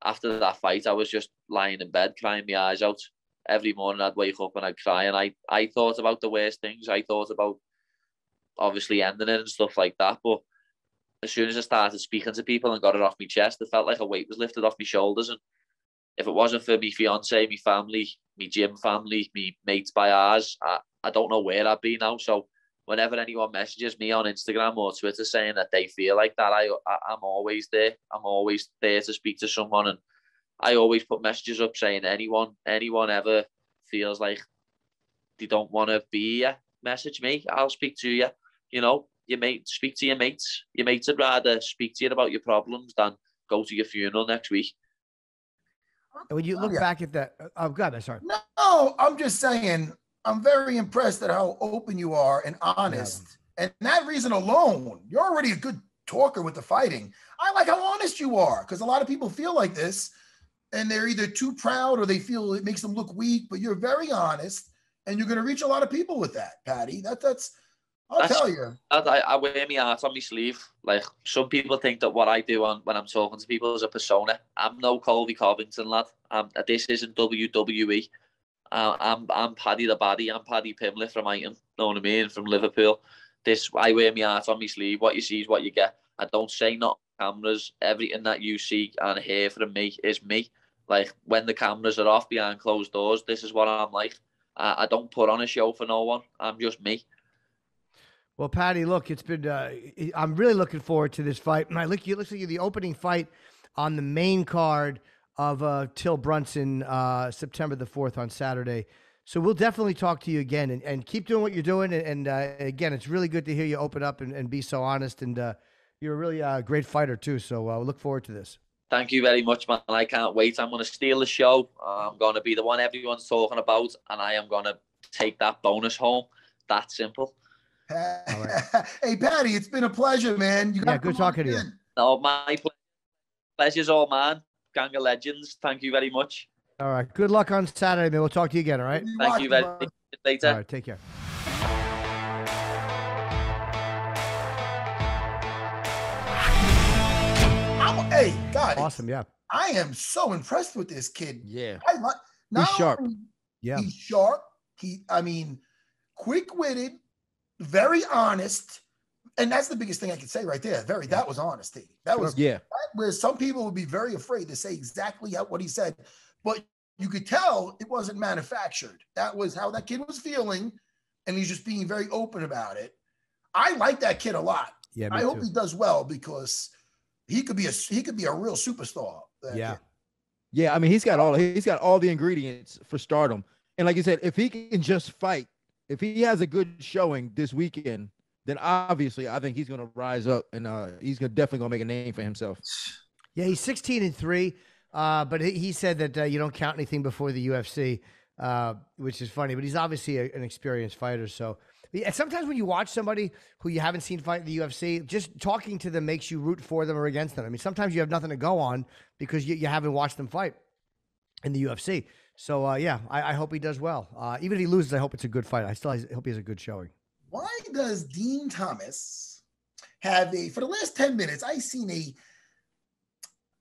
Speaker 5: after that fight, I was just lying in bed crying my eyes out. Every morning I'd wake up and I'd cry, and I thought about the worst things. I thought about obviously ending it and stuff like that. But as soon as I started speaking to people and got it off my chest, it felt like a weight was lifted off my shoulders. And if it wasn't for my fiance, my family, my gym family, my mates by ours, I don't know where I'd be now. So whenever anyone messages me on Instagram or Twitter saying that they feel like that, I'm always there. I'm always there to speak to someone. And I always put messages up saying anyone ever feels like they don't want to be here, message me. I'll speak to you. You know, speak to your mates. Your mates would rather speak to you about your problems than go to your funeral next week.
Speaker 3: When you look back at that, oh God, sorry.
Speaker 2: No, I'm just saying, I'm very impressed at how open you are and honest. Yeah. And that reason alone, you're already a good talker with the fighting. I like how honest you are, because a lot of people feel like this and they're either too proud or they feel it makes them look weak, but you're very honest and you're going to reach a lot of people with that, Paddy. I'll tell you.
Speaker 5: I wear my heart on my sleeve. Like, some people think that what I do when I'm talking to people is a persona. I'm no Colby Covington, lad. This isn't WWE. I'm Paddy the Baddy. I'm Paddy Pimblett from Iton. Know what I mean? From Liverpool. I wear my heart on my sleeve. What you see is what you get. I don't say not cameras. Everything that you see and hear from me is me. Like, when the cameras are off behind closed doors, this is what I'm like. I don't put on a show for no one. I'm just me.
Speaker 3: Well, Paddy, look, it's been. I'm really looking forward to this fight. And it looks like you're the opening fight on the main card of Till Brunson, September the 4th on Saturday. So we'll definitely talk to you again and keep doing what you're doing. And again, it's really good to hear you open up and be so honest. And you're a really great fighter too. So we'll look forward to this.
Speaker 5: Thank you very much, man. I can't wait. I'm going to steal the show. I'm going to be the one everyone's talking about, and I am going to take that bonus home. That simple.
Speaker 2: Right. Hey, Paddy, it's been a pleasure, man.
Speaker 3: Good talking to you.
Speaker 5: No, my pleasure's all mine. Gang of legends. Thank you very much.
Speaker 3: All right. Good luck on Saturday, man. We'll talk to you again, all right?
Speaker 5: Thank you very much. Later.
Speaker 3: All right. Take care.
Speaker 2: Hey, guys.
Speaker 3: Awesome, yeah.
Speaker 2: I am so impressed with this kid.
Speaker 4: Yeah.
Speaker 2: He's
Speaker 4: sharp.
Speaker 2: Yeah. He's sharp. Quick-witted, very honest. And that's the biggest thing I could say right there. That was honesty. Where some people would be very afraid to say exactly what he said. But you could tell it wasn't manufactured. That was how that kid was feeling. And he's just being very open about it. I like that kid a lot.
Speaker 3: Yeah,
Speaker 2: I hope he does well, because he could be a real superstar.
Speaker 3: Yeah.
Speaker 2: Kid.
Speaker 4: Yeah, I mean, he's got all the ingredients for stardom. And like you said, if he can just fight, if he has a good showing this weekend, then obviously I think he's going to rise up and he's definitely going to make a name for himself.
Speaker 3: Yeah, he's 16-3, but he said that you don't count anything before the UFC, which is funny. But he's obviously an experienced fighter. So sometimes when you watch somebody who you haven't seen fight in the UFC, just talking to them makes you root for them or against them. I mean, sometimes you have nothing to go on because you haven't watched them fight in the UFC. So, I hope he does well. Even if he loses, I hope it's a good fight. I hope he has a good showing.
Speaker 2: Why does Dean Thomas have for the last 10 minutes, I've seen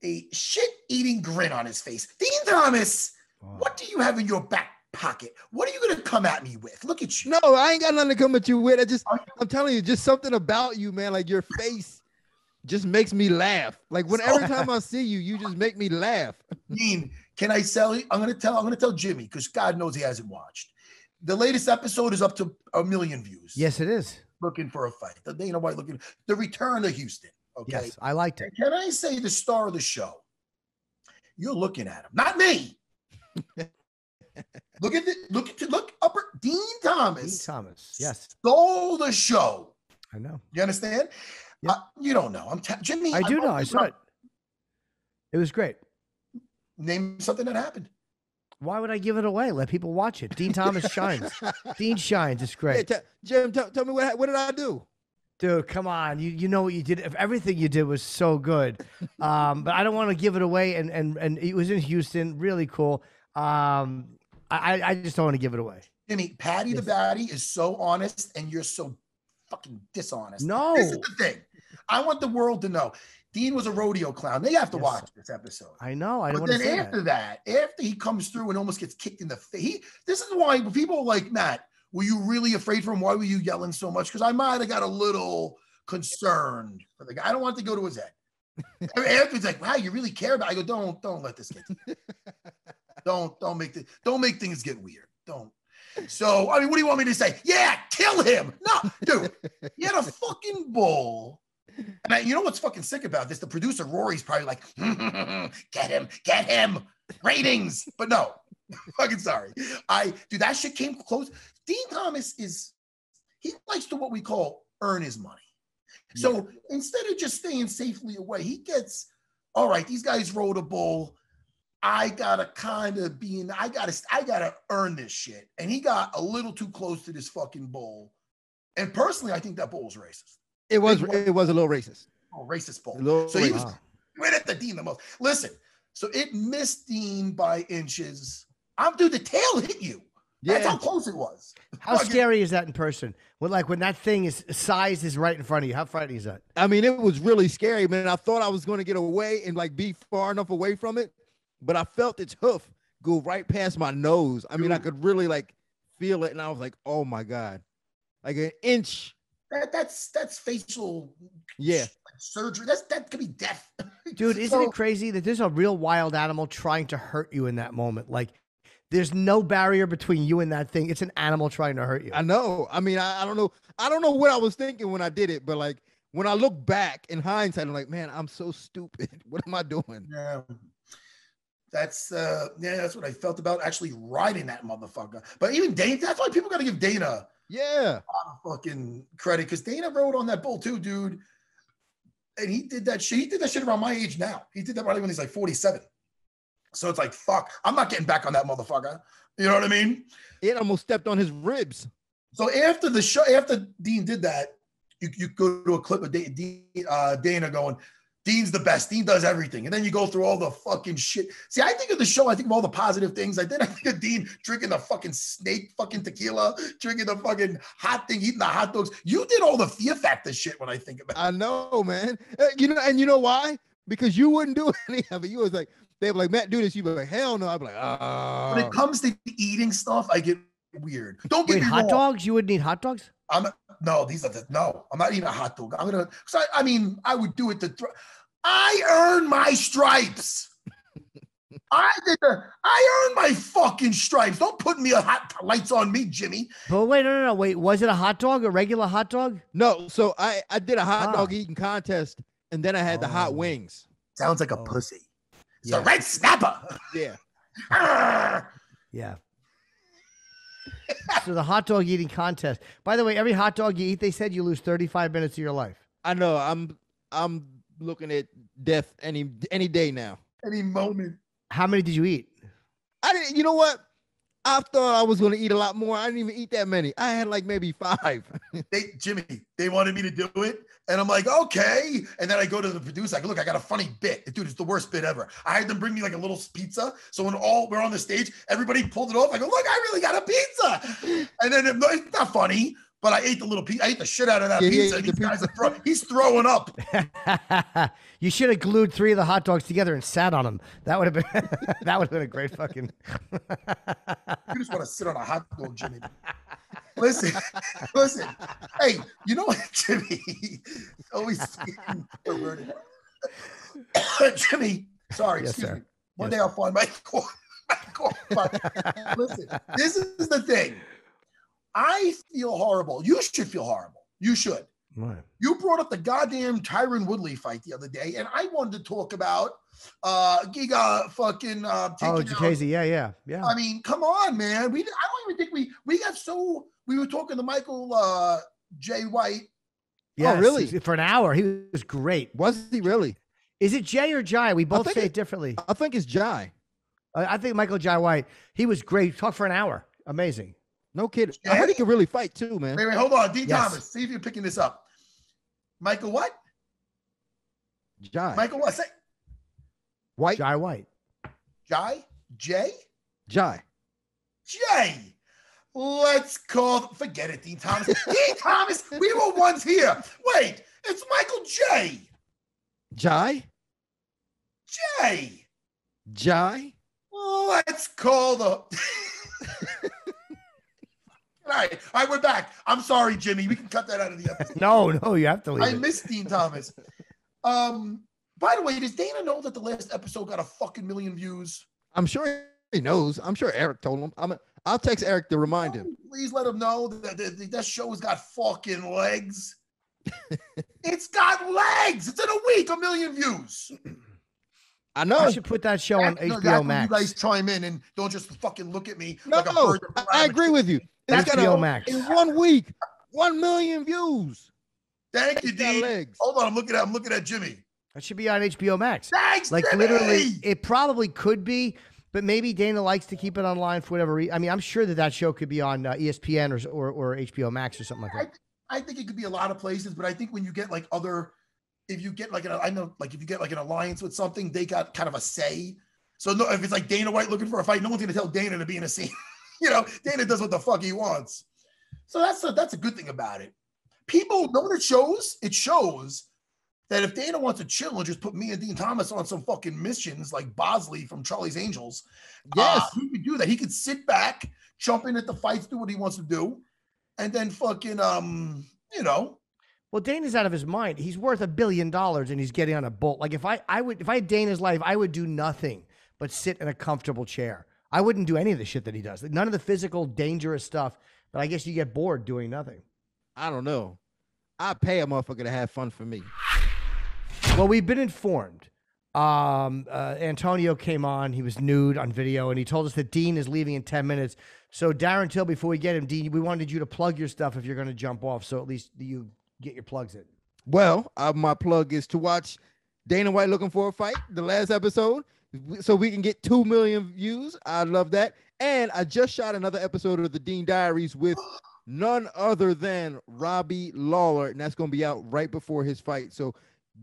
Speaker 2: a shit-eating grin on his face. Dean Thomas, What do you have in your back pocket? What are you going to come at me with? Look at you.
Speaker 4: No, I ain't got nothing to come at you with. I'm telling you, just something about you, man. Like, your face just makes me laugh. Like, every time I see you, you just make me laugh. Dean,
Speaker 2: can I tell you? I'm going to tell Jimmy, because God knows he hasn't watched. The latest episode is up to 1 million views.
Speaker 3: Yes, it is.
Speaker 2: Looking for a fight. The Dana White the return to Houston. Okay.
Speaker 3: Yes, I liked it.
Speaker 2: And can I say the star of the show? You're looking at him, not me. Look upper Dean Thomas.
Speaker 3: Dean Thomas, yes.
Speaker 2: Stole the show.
Speaker 3: I know.
Speaker 2: You understand? You don't know. Jimmy.
Speaker 3: I do know. I saw it. It was great.
Speaker 2: Name something that happened.
Speaker 3: Why would I give it away? Let people watch it. Dean Thomas shines. Dean shines. It's great.
Speaker 4: Yeah, Jim, tell me what did I do?
Speaker 3: Dude, come on. You know what you did. Everything you did was so good. But I don't want to give it away. And it was in Houston. Really cool. I just don't want to give it away.
Speaker 2: Jimmy, Paddy the Baddie is so honest, and you're so fucking dishonest.
Speaker 3: No.
Speaker 2: This is the thing. I want the world to know. Dean was a rodeo clown. They have to watch this episode.
Speaker 3: I know. I don't
Speaker 2: But
Speaker 3: want to
Speaker 2: then
Speaker 3: say
Speaker 2: after that, after he comes through and almost gets kicked in the face, this is why people are like, Matt, were you really afraid for him? Why were you yelling so much? Because I might have got a little concerned for the guy. I don't want it to go to his head. After he's like, wow, you really care about it. I go, don't let this get to you. Don't make things get weird. Don't. So, I mean, what do you want me to say? Yeah, kill him. No, dude, he had a fucking bull. And you know what's fucking sick about this? The producer, Rory's probably like, get him, ratings. But no, fucking sorry. Dude, that shit came close. Dean Thomas he likes to what we call earn his money. So instead of just staying safely away, he gets, all right, these guys rode a bull. I gotta earn this shit. And he got a little too close to this fucking bull. And personally, I think that bull was racist.
Speaker 4: It was a little racist.
Speaker 2: Oh, racist bull.
Speaker 4: So
Speaker 2: he was right at the Dean the most. Listen, so it missed Dean by inches. Dude, the tail hit you. That's how close it was.
Speaker 3: How scary is that in person? When that thing is sized is right in front of you. How frightening is that?
Speaker 4: I mean, it was really scary, man. I thought I was going to get away and like be far enough away from it, but I felt its hoof go right past my nose. I mean, I could really like feel it, and I was like, oh my God, like an inch.
Speaker 2: That's facial surgery. That could be death.
Speaker 3: Dude, isn't it crazy that there's a real wild animal trying to hurt you in that moment? Like, there's no barrier between you and that thing. It's an animal trying to hurt you.
Speaker 4: I know. I mean, I don't know. I don't know what I was thinking when I did it, but like when I look back in hindsight, I'm like, man, I'm so stupid. What am I doing?
Speaker 2: Yeah. That's what I felt about actually riding that motherfucker. But even Dana, that's why people got to give Dana a lot of fucking credit, because Dana rode on that bull too, dude. And he did that shit. He did that shit around my age now. He did that probably when he's like 47. So it's like, fuck, I'm not getting back on that motherfucker. You know what I mean?
Speaker 4: It almost stepped on his ribs.
Speaker 2: So after the show, after Dean did that, you go to a clip of Dana going, Dean's the best. Dean does everything. And then you go through all the fucking shit. See, I think of the show, I think of all the positive things. I think of Dean drinking the fucking snake fucking tequila, drinking the fucking hot thing, eating the hot dogs. You did all the Fear Factor shit when I think about it.
Speaker 4: I know, man. You know why? Because you wouldn't do any of it. You was like, they were like, Matt, do this. You'd be like, hell no. I'd be like, oh.
Speaker 2: When it comes to eating stuff, I get weird. Don't get me wrong.
Speaker 3: Hot dogs? You wouldn't eat hot dogs?
Speaker 2: I'm not eating a hot dog. I would do it I earned my stripes. I earned my fucking stripes. Don't put me lights on me, Jimmy.
Speaker 3: But wait, no. Wait, was it a hot dog, a regular hot dog?
Speaker 4: No, so I did a hot dog eating contest, and then I had the hot wings.
Speaker 2: Sounds like a pussy. It's a red snapper.
Speaker 4: Yeah.
Speaker 3: Yeah. So the hot dog eating contest. By the way, every hot dog you eat, they said you lose 35 minutes of your life.
Speaker 4: I know. I'm looking at death any day now.
Speaker 2: Any moment.
Speaker 3: How many did you eat?
Speaker 4: I didn't. You know what? I thought I was going to eat a lot more. I didn't even eat that many. I had like maybe 5.
Speaker 2: They wanted me to do it. And I'm like, okay. And then I go to the producer. I go, look, I got a funny bit. Dude, it's the worst bit ever. I had them bring me like a little pizza. So when we're on the stage, everybody pulled it off. I go, look, I really got a pizza. And then it's not funny, but I ate the little pizza. I ate the shit out of that pizza. And these guys he's throwing up.
Speaker 3: You should have glued 3 of the hot dogs together and sat on them. That would have been a great fucking.
Speaker 2: You just want to sit on a hot dog, Jimmy. Listen. Hey, you know what, Jimmy? Always perverted. Jimmy, sorry,
Speaker 3: yes,
Speaker 2: excuse
Speaker 3: sir.
Speaker 2: me. One day I'll find my core. Listen, this is the thing. I feel horrible. You should feel horrible. You should.
Speaker 3: Right.
Speaker 2: You brought up the goddamn Tyron Woodley fight the other day, and I wanted to talk about Giga fucking
Speaker 3: Chikadze, yeah.
Speaker 2: I mean, come on, man. I don't even think we got so. We were talking to Michael J. White.
Speaker 3: Yes,
Speaker 4: Oh, really?
Speaker 3: For an hour, he was great.
Speaker 4: Was he really?
Speaker 3: Is it Jay or Jai? We both
Speaker 4: think
Speaker 3: say it differently.
Speaker 4: I think it's Jai.
Speaker 3: I think Michael Jai White. He was great. Talk for an hour. Amazing.
Speaker 4: No kidding.
Speaker 2: Jay?
Speaker 4: I heard he could really fight too, man.
Speaker 2: Wait, hold on. D.
Speaker 3: Yes.
Speaker 2: Thomas, see if you're picking this up. Michael what?
Speaker 4: Jai.
Speaker 2: Michael what? Say
Speaker 4: White.
Speaker 3: Jai White.
Speaker 2: Jai? Jay?
Speaker 4: Jai.
Speaker 2: Jay. Let's call. Forget it, Dean Thomas. Dean Thomas, we were once here. Wait, it's Michael J.
Speaker 4: Jai.
Speaker 2: Jay.
Speaker 4: Jai.
Speaker 2: Let's call the. All right, we're back. I'm sorry, Jimmy. We can cut that out of the episode.
Speaker 3: No, you have to leave
Speaker 2: I
Speaker 3: it.
Speaker 2: miss Dean Thomas. By the way, does Dana know that the last episode got a fucking million views?
Speaker 4: I'm sure he knows. I'm sure Eric told him. I'll text Eric to remind him.
Speaker 2: Please let him know that show has got fucking legs. It's got legs. It's in a week, 1 million views.
Speaker 4: I know.
Speaker 3: I should put that show on
Speaker 2: No,
Speaker 3: HBO
Speaker 2: that's when
Speaker 3: Max.
Speaker 2: You guys chime in and don't just fucking look at me
Speaker 4: No,
Speaker 2: like a bird.
Speaker 4: I agree with you.
Speaker 3: That's
Speaker 4: It's got
Speaker 3: HBO Max.
Speaker 4: in 1 week, 1 million views.
Speaker 2: Thank you,
Speaker 4: It's got
Speaker 2: Dean.
Speaker 4: legs.
Speaker 2: Hold on, I'm looking at Jimmy.
Speaker 3: That should be on HBO Max.
Speaker 2: Thanks,
Speaker 3: Like
Speaker 2: Jimmy!
Speaker 3: literally, it probably could be, but maybe Dana likes to keep it online for whatever reason. I mean, I'm sure that show could be on ESPN or HBO Max or something like that.
Speaker 2: I think it could be a lot of places, but I think when you get like if you get like if you get like an alliance with something, they got kind of a say. So no, if it's like Dana White looking for a fight, no one's gonna tell Dana to be in a scene. Dana does what the fuck he wants. So that's a good thing about it. People know what it shows. It shows that if Dana wants to chill and just put me and Dean Thomas on some fucking missions like Bosley from Charlie's Angels,
Speaker 4: Yes.
Speaker 2: he could do that. He could sit back, jump in at the fights, do what he wants to do, and then fucking
Speaker 3: Well, Dana's out of his mind. He's worth $1 billion and he's getting on a boat. Like if I had Dana's life, I would do nothing but sit in a comfortable chair. I wouldn't do any of the shit that he does. None of the physical, dangerous stuff. But I guess you get bored doing nothing.
Speaker 4: I don't know. I pay a motherfucker to have fun for me.
Speaker 3: Well, we've been informed. Antonio came on. He was nude on video, and he told us that Dean is leaving in 10 minutes. So, Darren Till, before we get him, Dean, we wanted you to plug your stuff if you're going to jump off, so at least you get your plugs in.
Speaker 4: Well, my plug is to watch Dana White Looking for a Fight, the last episode, so we can get 2 million views. I love that. And I just shot another episode of the Dean Diaries with none other than Robbie Lawler, and that's going to be out right before his fight. So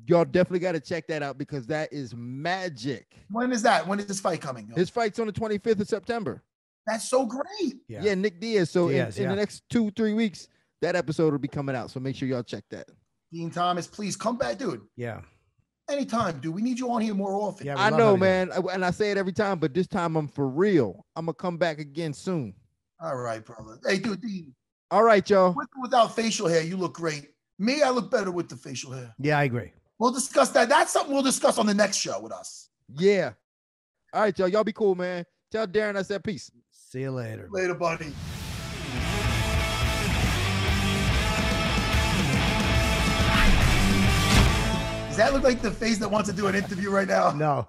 Speaker 4: y'all definitely got to check that out because that is magic.
Speaker 2: When is that? When is this fight coming?
Speaker 4: His fight's on the 25th of September.
Speaker 2: That's so great.
Speaker 4: Yeah, Nick Diaz. So
Speaker 3: Diaz,
Speaker 4: in the next 2-3 weeks, that episode will be coming out. So make sure y'all check that.
Speaker 2: Dean Thomas, please come back, dude.
Speaker 3: Yeah.
Speaker 2: Anytime, dude. We need you on here more often.
Speaker 3: Yeah,
Speaker 4: I know, man. And I say it every time, but this time I'm for real. I'm going to come back again soon.
Speaker 2: All right, brother. Hey, dude, Dean.
Speaker 4: All right, y'all.
Speaker 2: With or without facial hair, you look great. Me, I look better with the facial hair.
Speaker 3: Yeah, I agree.
Speaker 2: We'll discuss that. That's something we'll discuss on the next show with us.
Speaker 4: Yeah. All right, y'all. Y'all be cool, man. Tell Darren I said peace.
Speaker 3: See you later.
Speaker 2: Later, buddy. Does that look like the face that wants to do an interview right now?
Speaker 3: No.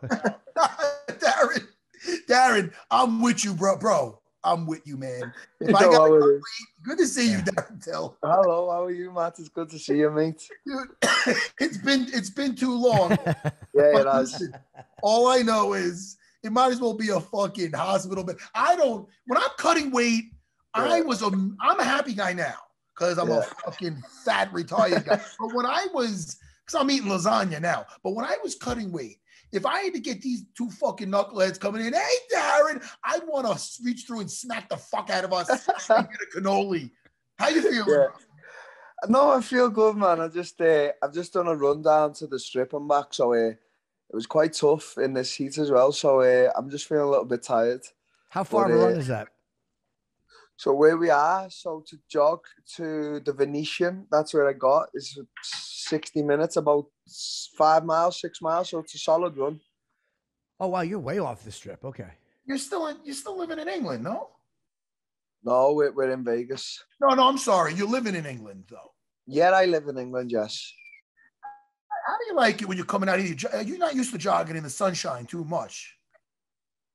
Speaker 2: Darren, I'm with you, bro. I'm with you, man. If I
Speaker 7: know
Speaker 2: got
Speaker 7: how it is.
Speaker 2: good to see you, Darren Till.
Speaker 7: Hello, how are you, Matt? It's good to see you, mate.
Speaker 2: Dude, it's been too long.
Speaker 7: Yeah,
Speaker 2: But
Speaker 7: it has.
Speaker 2: listen, all I know is it might as well be a fucking hospital bed. When I'm cutting weight, I'm a happy guy now because I'm a fucking fat retired guy. But when I was, because I'm eating lasagna now, but when I was cutting weight, if I had to get these two fucking knuckleheads coming in, hey, Darren, I'd want to reach through and smack the fuck out of us and get a cannoli. How you feeling?
Speaker 7: Yeah. No, I feel good, man. I've just done a run down to the strip and back, so it was quite tough in this heat as well. So I'm just feeling a little bit tired.
Speaker 3: How far of a run is that?
Speaker 7: So where we are, so to jog to the Venetian, that's where I got, is 60 minutes, about 5 miles, 6 miles. So it's a solid run.
Speaker 3: Oh, wow. You're way off the strip. Okay.
Speaker 2: You're still living in England, no?
Speaker 7: No, we're in Vegas.
Speaker 2: No, I'm sorry. You're living in England, though.
Speaker 7: Yeah, I live in England, yes.
Speaker 2: How do you like it when you're coming out here? You're not used to jogging in the sunshine too much.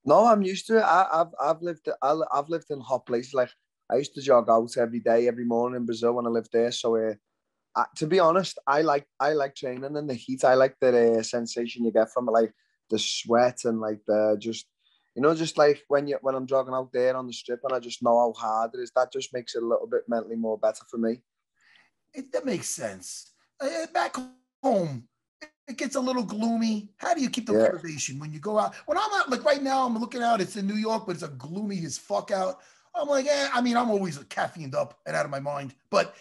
Speaker 7: No, I'm used to it. I've lived in hot places. Like I used to jog out every day, every morning in Brazil when I lived there. So To be honest, I like training in the heat. I like the sensation you get from it, like the sweat and like the just, just like when I'm jogging out there on the strip and I just know how hard it is. That just makes it a little bit mentally more better for me.
Speaker 2: That makes sense. Back home, it gets a little gloomy. How do you keep the motivation when you go out? When I'm out, like right now, I'm looking out. It's in New York, but it's a gloomy as fuck out. I'm like, I'm always caffeined up and out of my mind. But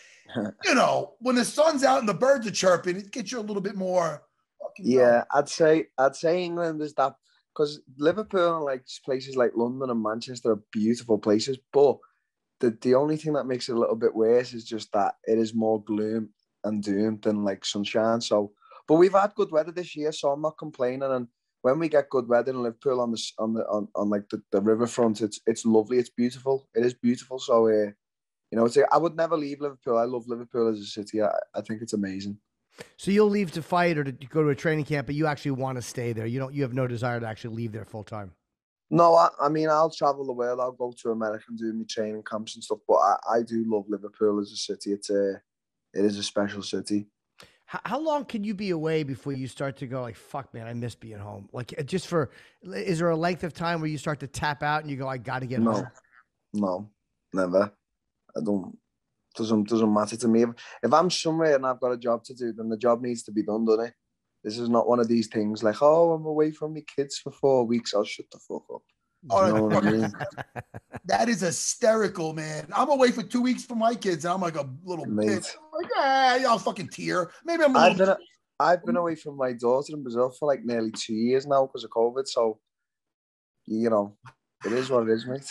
Speaker 2: when the sun's out and the birds are chirping, it gets you a little bit more.
Speaker 7: Yeah, I'd say England is that, because Liverpool and like places like London and Manchester are beautiful places, but the only thing that makes it a little bit worse is just that it is more gloom and doom than like sunshine. So, but we've had good weather this year, so I'm not complaining. And when we get good weather in Liverpool on the riverfront, it's lovely. It's beautiful. It is beautiful. So, I would never leave Liverpool. I love Liverpool as a city. I think it's amazing.
Speaker 3: So you'll leave to fight or to go to a training camp, but you actually want to stay there. You have no desire to actually leave there full time.
Speaker 7: No, I mean, I'll travel the world. I'll go to America and do my training camps and stuff. But I do love Liverpool as a city. It is a special city.
Speaker 3: How long can you be away before you start to go like, fuck, man, I miss being home? Like, is there a length of time where you start to tap out and you go, I got to get home?
Speaker 7: No, never. I don't. Doesn't matter to me. If I'm somewhere and I've got a job to do, then the job needs to be done, doesn't it? This is not one of these things like, oh, I'm away from my kids for 4 weeks. I'll shut the fuck up. You know what I mean?
Speaker 2: That is hysterical, man. I'm away for 2 weeks from my kids, and I'm like a little bitch. I'm like, I'll fucking tear. Maybe
Speaker 7: I've been away from my daughter in Brazil for like nearly 2 years now because of COVID. So, it is what it is, mate.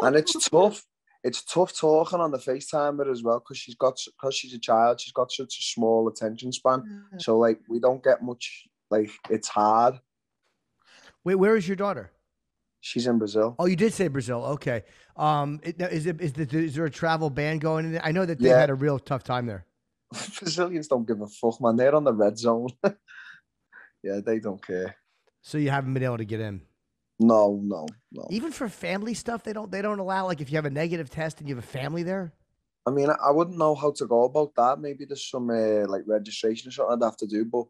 Speaker 7: And it's tough. It's tough talking on the FaceTime with her as well because she's a child. She's got such a small attention span. Mm-hmm. So like we don't get much. Like it's hard.
Speaker 3: Wait, where is your daughter?
Speaker 7: She's in Brazil.
Speaker 3: Oh, you did say Brazil. Okay. Is there a travel ban going in there? I know that they've had a real tough time there.
Speaker 7: Brazilians don't give a fuck, man. They're on the red zone. Yeah, they don't care.
Speaker 3: So you haven't been able to get in.
Speaker 7: No.
Speaker 3: Even for family stuff, they don't allow. Like if you have a negative test and you have a family there.
Speaker 7: I mean, I wouldn't know how to go about that. Maybe there's some like registration or something I'd have to do, but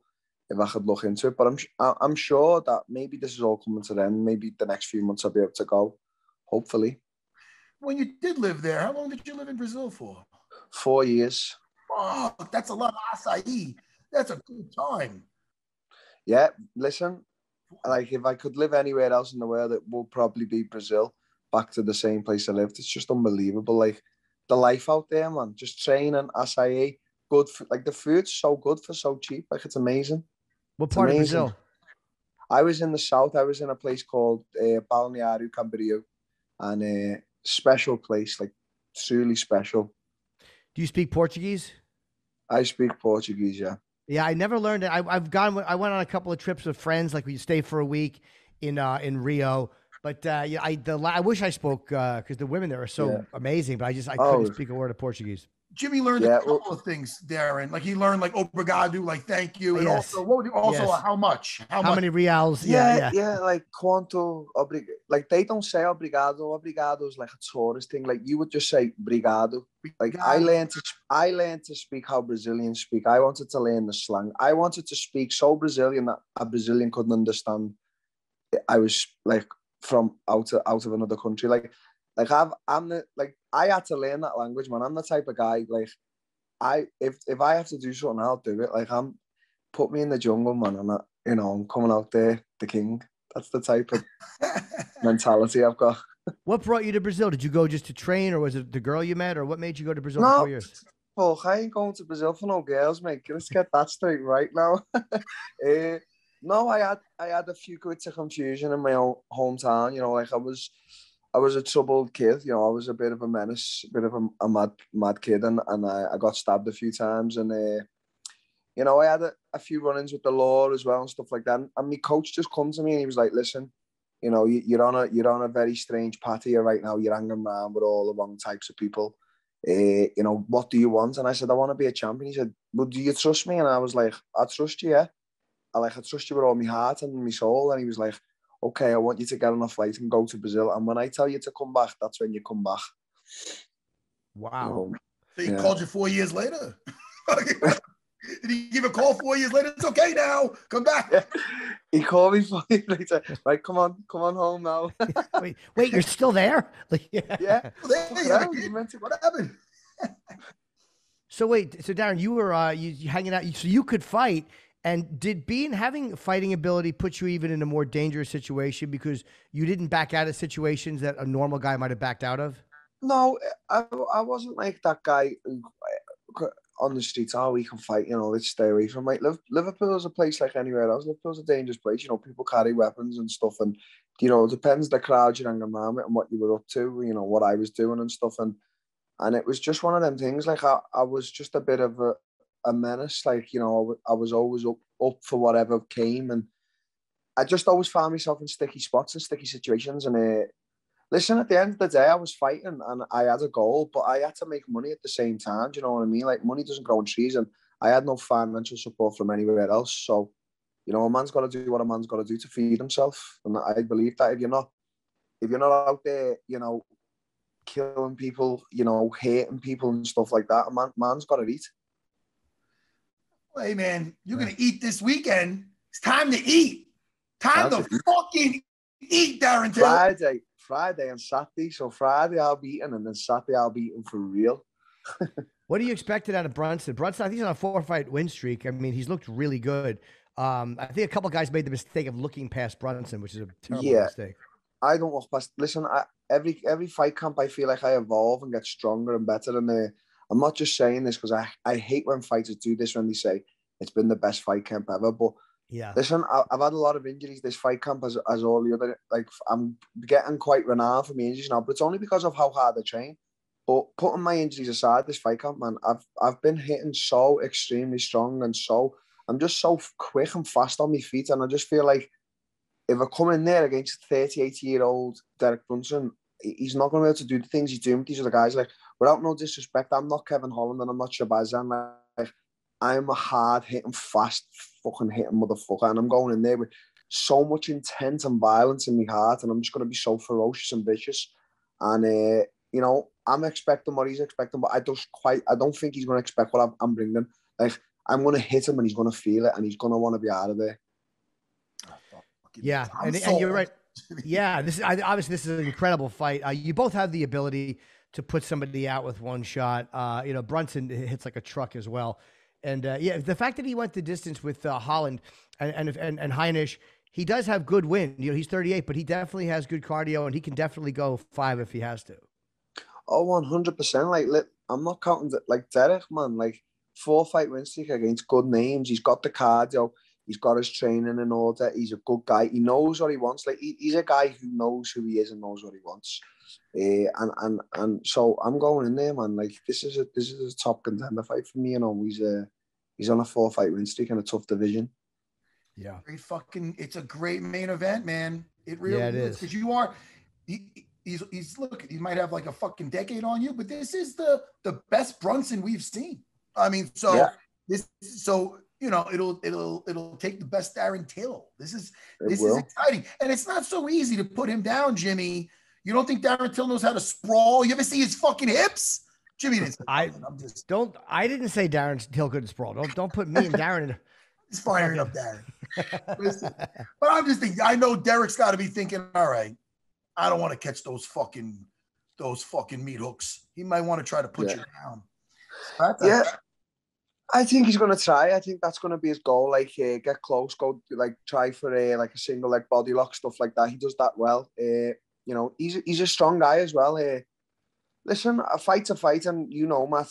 Speaker 7: if I could look into it. But I'm sure that maybe this is all coming to an end. Maybe the next few months I'll be able to go. Hopefully.
Speaker 2: When you did live there, how long did you live in Brazil for?
Speaker 7: 4 years.
Speaker 2: Oh, that's a lot of acai. That's a good time.
Speaker 7: Yeah, listen. Like if I could live anywhere else in the world, it would probably be Brazil. Back to the same place I lived. It's just unbelievable. Like the life out there, man. Just training, acai, good. Like the food's so good for so cheap. Like it's amazing.
Speaker 3: What part of Brazil?
Speaker 7: I was in the south. I was in a place called Balneário Camboriú, and a special place, like truly special.
Speaker 3: Do you speak Portuguese?
Speaker 7: I speak Portuguese, yeah.
Speaker 3: Yeah, I never learned it. I went on a couple of trips with friends, like we stay for a week in Rio. But I wish I spoke because the women there are so amazing. But I couldn't speak a word of Portuguese.
Speaker 2: Jimmy learned a couple of things, Darren. Like he learned like obrigado, like thank you, and also how much? How
Speaker 3: many reals?
Speaker 7: Yeah, like quanto obrigado. Like they don't say obrigado. Obrigado is like a tourist thing. Like you would just say obrigado. Like I learned to speak how Brazilians speak. I wanted to learn the slang. I wanted to speak so Brazilian that a Brazilian couldn't understand. I was like from out of another country. I had to learn that language, man. I'm the type of guy, like, if I have to do something, I'll do it. Like, put me in the jungle, man, and I'm coming out there, the king. That's the type of mentality I've got.
Speaker 3: What brought you to Brazil? Did you go just to train, or was it the girl you met, or what made you go to Brazil for 4 years?
Speaker 7: Fuck, I ain't going to Brazil for no girls, mate. Let's get that straight right now. No, I had a few bits of confusion in my own hometown. You know, like I was a troubled kid. You know, I was a bit of a menace, a bit of a mad kid, and I got stabbed a few times. And you know, I had a few run-ins with the law as well and stuff like that. And my coach just come to me and he was like, "Listen, you know, you're on a very strange path here right now. You're hanging around with all the wrong types of people. You know, what do you want?" And I said, "I want to be a champion." He said, "Well, do you trust me?" And I was like, "I trust you, yeah. I trust you with all my heart and my soul." And he was like, "Okay, I want you to get on a flight and go to Brazil. And when I tell you to come back, that's when you come back."
Speaker 3: Wow.
Speaker 2: So he called you 4 years later? Did he give a call 4 years later? It's okay now. Come back.
Speaker 7: Yeah. He called me 4 years later. Right, come on home now.
Speaker 3: wait, you're still there? Like,
Speaker 7: Yeah. What happened?
Speaker 3: So wait, so Darren, you were you hanging out, so you could fight. And did having fighting ability put you even in a more dangerous situation because you didn't back out of situations that a normal guy might have backed out of?
Speaker 7: No, I wasn't like that guy who, on the streets, we can fight, let's stay away from it. Liverpool's a place like anywhere else. Liverpool's a dangerous place. People carry weapons and stuff. And, it depends the crowd you're hanging around with and what you were up to, what I was doing and stuff. And it was just one of them things. Like, I was just a bit of a menace. Like, I was always up for whatever came. And I just always found myself in sticky spots and sticky situations. And listen, at the end of the day, I was fighting and I had a goal, but I had to make money at the same time. Do you know what I mean? Like, money doesn't grow on trees, and I had no financial support from anywhere else. So, a man's got to do what a man's got to do to feed himself. And I believe that if you're not out there, killing people, hating people and stuff like that, a man's got to eat.
Speaker 2: Hey, man, you're going to eat this weekend. It's time to eat. Time to fucking eat, Darren Till. Friday and Saturday. So Friday I'll be eating, and then Saturday I'll be eating for real.
Speaker 3: What do you expected out of Brunson? Brunson, I think he's on a 4-fight win streak. I mean, he's looked really good. I think a couple guys made the mistake of looking past Brunson, which is a terrible mistake.
Speaker 7: I don't look past. Listen, every fight camp, I feel like I evolve and get stronger and better. And I'm not just saying this because I hate when fighters do this when they say it's been the best fight camp ever. But
Speaker 3: yeah,
Speaker 7: listen, I've had a lot of injuries this fight camp as all the other. Like, I'm getting quite renowned for my injuries now, but it's only because of how hard I train. But putting my injuries aside, this fight camp, man, I've been hitting so extremely strong, and I'm just so quick and fast on my feet, and I just feel like if I come in there against 38-year-old Derek Brunson, he's not going to be able to do the things he's doing with these other guys. Like, without no disrespect, I'm not Kevin Holland and I'm not Chikadze. Like, I'm a hard-hitting, fast fucking hitting motherfucker, and I'm going in there with so much intent and violence in my heart, and I'm just going to be so ferocious and vicious. And, I'm expecting what he's expecting, but I don't think he's going to expect what I'm bringing. Like, I'm going to hit him and he's going to feel it and he's going to want to be out of there.
Speaker 3: Yeah, and you're right. Yeah, obviously this is an incredible fight. You both have the ability to put somebody out with one shot. Brunson hits like a truck as well. And the fact that he went the distance with Holland and Heinisch, he does have good wind. He's 38, but he definitely has good cardio, and he can definitely go 5 if he has to.
Speaker 7: Oh, 100%. Like, I'm not counting like Derek, man. Like, 4-fight win streak against good names. He's got the cardio. He's got his training in order. He's a good guy. He knows what he wants. Like, he's a guy who knows who he is and knows what he wants. And so I'm going in there, man. Like, this is a top contender fight for me. He's on a 4-fight win streak in a tough division.
Speaker 3: Yeah,
Speaker 2: it's a great main event, man. It really is. Because you are, he's look, he might have like a fucking decade on you, but this is the best Brunson we've seen. I mean, it'll take the best Darren Till. This is exciting, and it's not so easy to put him down, Jimmy. You don't think Darren Till knows how to sprawl? You ever see his fucking hips, Jimmy? I
Speaker 3: didn't say Darren Till couldn't sprawl. Don't put me and Darren in.
Speaker 2: He's firing up Darren. Listen, but I'm just thinking. I know Derek's got to be thinking, all right, I don't want to catch those fucking meat hooks. He might want to try to put you down.
Speaker 7: Yeah. I think he's going to try. I think that's going to be his goal. Like, get close, go like try for like a single leg body lock, stuff like that. He does that well. He's a strong guy as well. Listen, a fight's a fight, and Matt,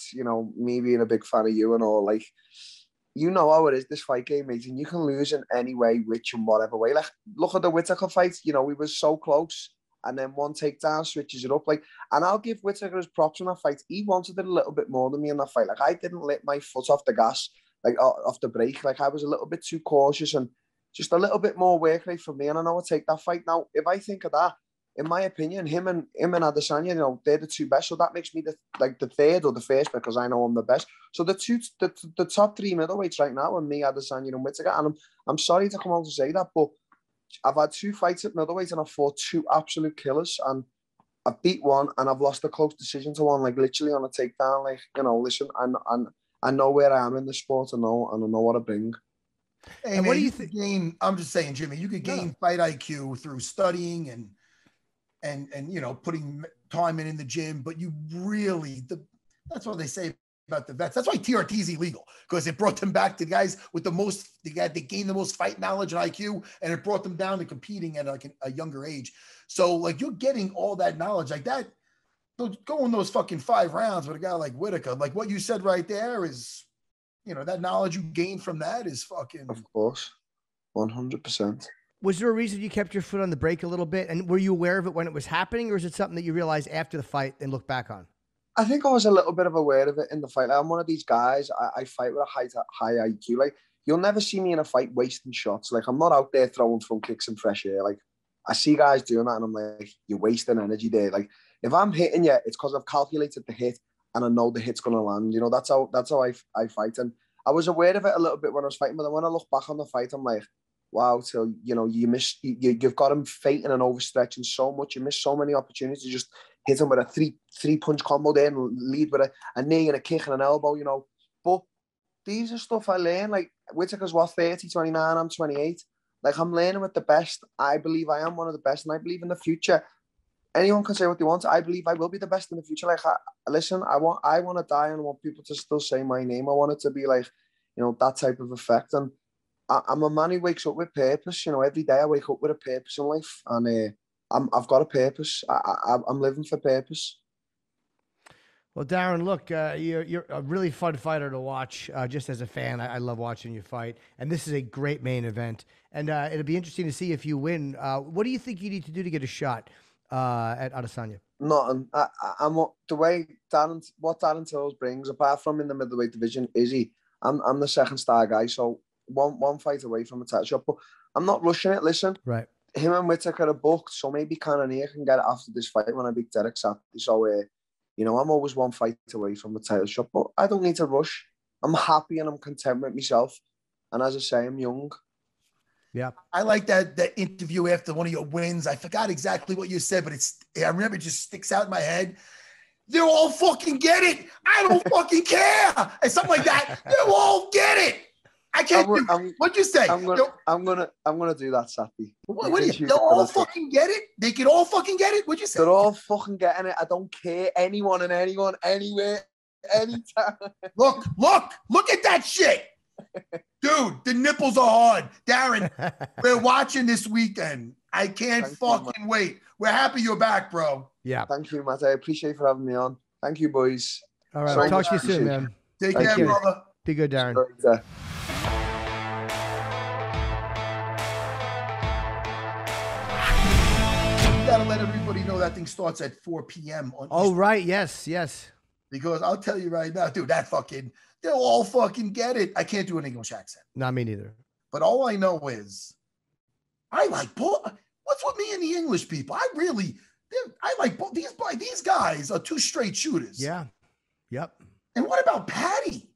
Speaker 7: me being a big fan of you and all, like, how it is, this fight game, mate, and you can lose in any way, which and whatever way. Like, look at the Whittaker fight. We were so close, and then one takedown switches it up. Like, and I'll give Whittaker his props in that fight. He wanted it a little bit more than me in that fight. Like, I didn't let my foot off the gas, like off the brake. Like, I was a little bit too cautious and just a little bit more work rate for me. And I know I'll take that fight. Now, if I think of that, in my opinion, him and Adesanya, they're the two best. So that makes me the third or the first because I know I'm the best. So the top 3 middleweights right now are me, Adesanya, and Whittaker. And I'm sorry to come out to say that, but I've had 2 fights at middleweight and I've fought 2 absolute killers, and I've beat one and I've lost a close decision to one, like literally on a takedown. Like, listen, and I know where I am in the sport. I know what I bring.
Speaker 2: Hey,
Speaker 3: and
Speaker 2: man,
Speaker 3: what do you
Speaker 2: could gain? I'm just saying, Jimmy, you could gain fight IQ through studying and you know, putting time in the gym, but you really that's what they say about the vets. That's why TRT is illegal, because it brought them back to guys with the most, they gained the most fight knowledge and IQ, and it brought them down to competing at like a younger age. So like you're getting all that knowledge like that. Going those fucking 5 rounds with a guy like Whitaker, like what you said right there is, you know, that knowledge you gain from that is fucking.
Speaker 7: Of course, 100%.
Speaker 3: Was there a reason you kept your foot on the brake a little bit? And were you aware of it when it was happening, or is it something that you realized after the fight and look back on?
Speaker 7: I think I was a little bit of aware of it in the fight. Like, I'm one of these guys, I fight with a high IQ. Like, you'll never see me in a fight wasting shots. Like, I'm not out there throwing front kicks in fresh air. Like, I see guys doing that, and I'm like, you're wasting energy there. Like, if I'm hitting you, it's because I've calculated the hit, and I know the hit's going to land. You know, that's how I fight. And I was aware of it a little bit when I was fighting, but then when I look back on the fight, I'm like, wow, Till, you know, you've got him fainting and overstretching so much. You miss so many opportunities to just hit him with a three punch combo there and lead with a knee and a kick and an elbow, you know. But these are stuff I learn. Like, Whitaker's what, 30, 29, I'm 28. Like, I'm learning with the best. I believe I am one of the best, and I believe in the future. Anyone can say what they want. I believe I will be the best in the future. Like, listen, I want to die, and I want people to still say my name. I want it to be like, you know, that type of effect. And I'm a man who wakes up with purpose. You know, every day I wake up with a purpose in life, and I've got a purpose. I'm living for purpose.
Speaker 3: Well, Darren, look, you're a really fun fighter to watch. Just as a fan, I love watching you fight, and this is a great main event. And it'll be interesting to see if you win. What do you think you need to do to get a shot at Adesanya?
Speaker 7: Nothing. I'm the way what Darren Till brings, apart from in the middleweight division, is I'm the second star guy, so one fight away from a title shot. But I'm not rushing it. Listen,
Speaker 3: right.
Speaker 7: Him and Whitaker are booked, so maybe Cannonier can get it after this fight when I beat Derek Saturday. So, you know, I'm always one fight away from a title shot, but I don't need to rush. I'm happy and I'm content with myself. And as I say, I'm young.
Speaker 3: Yeah.
Speaker 2: I like that interview after one of your wins. I forgot exactly what you said, but I remember it just sticks out in my head. They'll all fucking get it. I don't fucking care. And something like that. They'll all get it. I can't what'd you say?
Speaker 7: I'm gonna do that, Sappy.
Speaker 2: What do you? They'll all fucking get it. They can all fucking get it. What'd you say?
Speaker 7: They're all fucking getting it. I don't care. Anyone, anywhere, anytime.
Speaker 2: Look at that shit, dude. The nipples are hard, Darren. We're watching this weekend. I can't fucking wait. We're happy you're back, bro.
Speaker 3: Yeah.
Speaker 7: Thank you, Matt. I appreciate you for having me on. Thank you, boys.
Speaker 3: All right. I'll talk to you soon, man.
Speaker 2: Take care, brother.
Speaker 3: Be good, Darren.
Speaker 2: Gotta let everybody know that thing starts at 4 p.m. on
Speaker 3: Eastern. Right. Yes.
Speaker 2: Because I'll tell you right now, dude, they'll all fucking get it. I can't do an English accent.
Speaker 3: Not me neither.
Speaker 2: But all I know is I like Paul. What's with me and the English people? I like both. These guys are 2 straight shooters.
Speaker 3: Yeah. Yep.
Speaker 2: And what about Paddy?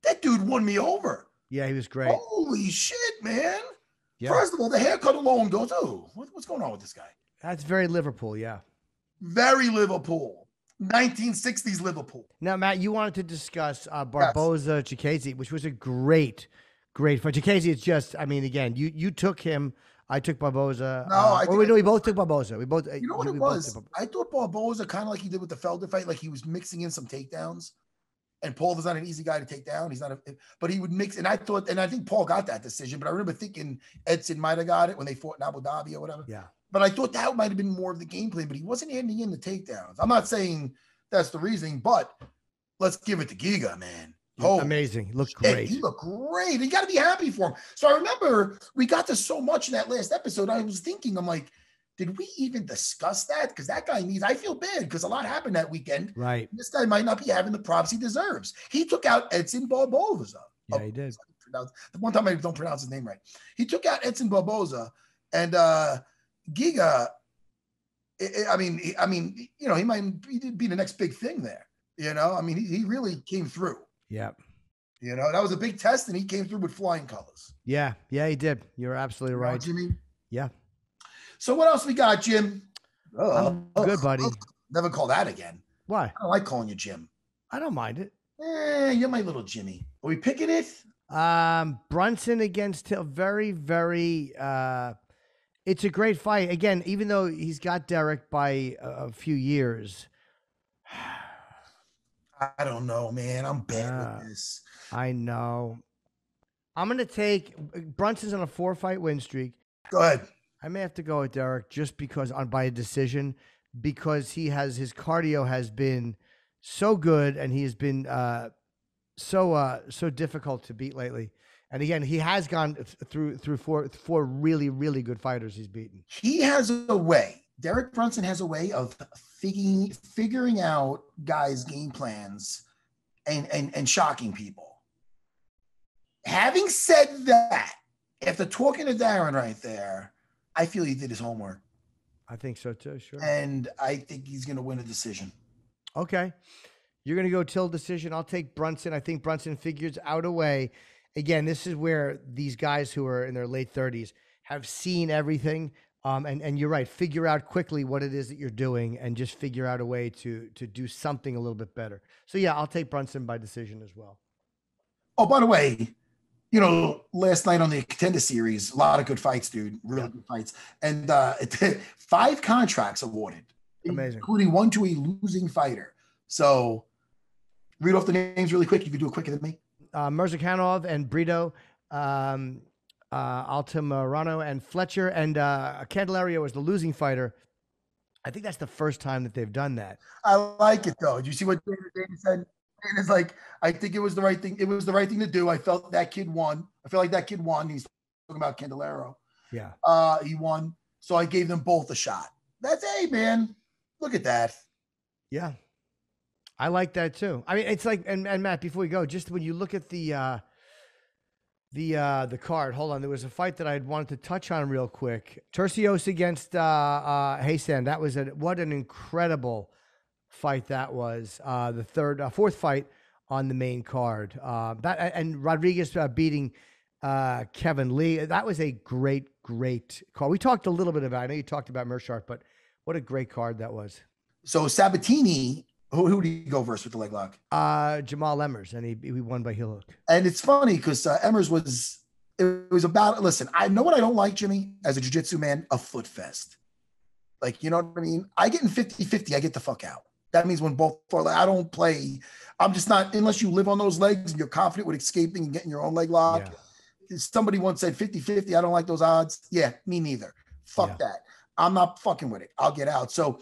Speaker 2: That dude won me over.
Speaker 3: Yeah, he was great.
Speaker 2: Holy shit, man.
Speaker 3: Yeah.
Speaker 2: First of all, the haircut alone goes, oh, what's going on with this guy?
Speaker 3: That's very Liverpool, yeah.
Speaker 2: Very Liverpool. 1960s Liverpool.
Speaker 3: Now, Matt, you wanted to discuss Barboza, Chikadze, which was a great fight. Chikadze is just, I mean, again, you took him. I took Barboza. We both took Barboza. You
Speaker 2: know what it was? I thought Barboza, kind of like he did with the Felder fight, like he was mixing in some takedowns. And Paul is not an easy guy to take down. But he would mix. And I think Paul got that decision. But I remember thinking Edson might have got it when they fought in Abu Dhabi or whatever.
Speaker 3: Yeah.
Speaker 2: But I thought that might have been more of the game plan. But he wasn't handing in the takedowns. I'm not saying that's the reasoning, but let's give it to Giga, man.
Speaker 3: Oh, amazing. He looked great.
Speaker 2: He looked great. You got to be happy for him. So I remember we got to so much in that last episode. I was thinking, I'm like, did we even discuss that? Because that guy I feel bad because a lot happened that weekend.
Speaker 3: Right.
Speaker 2: This guy might not be having the props he deserves. He took out Edson Barboza.
Speaker 3: Yeah, he did.
Speaker 2: The one time I don't pronounce his name right. He took out Edson Barboza and Giga. I mean, you know, he might be the next big thing there. You know, I mean, he really came through.
Speaker 3: Yeah.
Speaker 2: You know, that was a big test, and he came through with flying colors.
Speaker 3: Yeah, he did. You're absolutely right,
Speaker 2: Jimmy.
Speaker 3: Yeah.
Speaker 2: So what else we got, Jim?
Speaker 3: Good, buddy.
Speaker 2: Never call that again.
Speaker 3: Why?
Speaker 2: I don't like calling you Jim.
Speaker 3: I don't mind it.
Speaker 2: You're my little Jimmy. Are we picking it?
Speaker 3: Brunson against Till. Very, very. It's a great fight. Again, even though he's got Derek by a few years.
Speaker 2: I don't know, man. I'm bad with this.
Speaker 3: I know. I'm going to take Brunson's on a 4-fight win streak.
Speaker 2: Go ahead.
Speaker 3: I may have to go with Derek just because by a decision, because his cardio has been so good and he has been so difficult to beat lately. And again, he has gone through four really, really good fighters he's beaten.
Speaker 2: He has a way. Derek Brunson has a way of figuring out guys' game plans and shocking people. Having said that, after talking to Darren right there, I feel he did his homework.
Speaker 3: I think so too, sure.
Speaker 2: And I think he's going to win a decision.
Speaker 3: Okay. You're going to go Till decision. I'll take Brunson. I think Brunson figures out a way. Again, this is where these guys who are in their late 30s have seen everything. And you're right. Figure out quickly what it is that you're doing and just figure out a way to do something a little bit better. So, yeah, I'll take Brunson by decision as well.
Speaker 2: Oh, by the way, last night on the Contender Series, a lot of good fights, dude. Really good fights. And 5 contracts awarded.
Speaker 3: Amazing. Including
Speaker 2: 1 to a losing fighter. So, read off the names really quick. You can do it quicker than me.
Speaker 3: Mirzakhanov and Brito, Altamirano and Fletcher, and Candelario was the losing fighter. I think that's the first time that they've done that.
Speaker 2: I like it, though. Did you see what David said? And it's like, I think it was the right thing. It was the right thing to do. I felt that kid won. I feel like that kid won. He's talking about Candelario.
Speaker 3: Yeah.
Speaker 2: He won. So I gave them both a shot. Hey, man, look at that.
Speaker 3: Yeah. I like that too. I mean, it's like, and Matt, before we go, just when you look at the card, hold on. There was a fight that I wanted to touch on real quick. Tercios against Haysan. That was what an incredible fight that was. The fourth fight on the main card. And Rodriguez beating Kevin Lee. That was a great card. We talked a little bit about. I know you talked about Mearshart, but what a great card that was.
Speaker 2: So Sabatini. Who did he go versus with the leg lock?
Speaker 3: Jamal Emmers, and he won by heel hook.
Speaker 2: And it's funny because Emmers was about, listen, I know what I don't like, Jimmy, as a jiu-jitsu man, a foot fest. Like, you know what I mean? I get in 50-50, I get the fuck out. That means when both are like, I don't play. I'm just not, unless you live on those legs and you're confident with escaping and getting your own leg lock. Yeah. Somebody once said 50-50, I don't like those odds. Yeah, me neither. Fuck that. I'm not fucking with it. I'll get out. So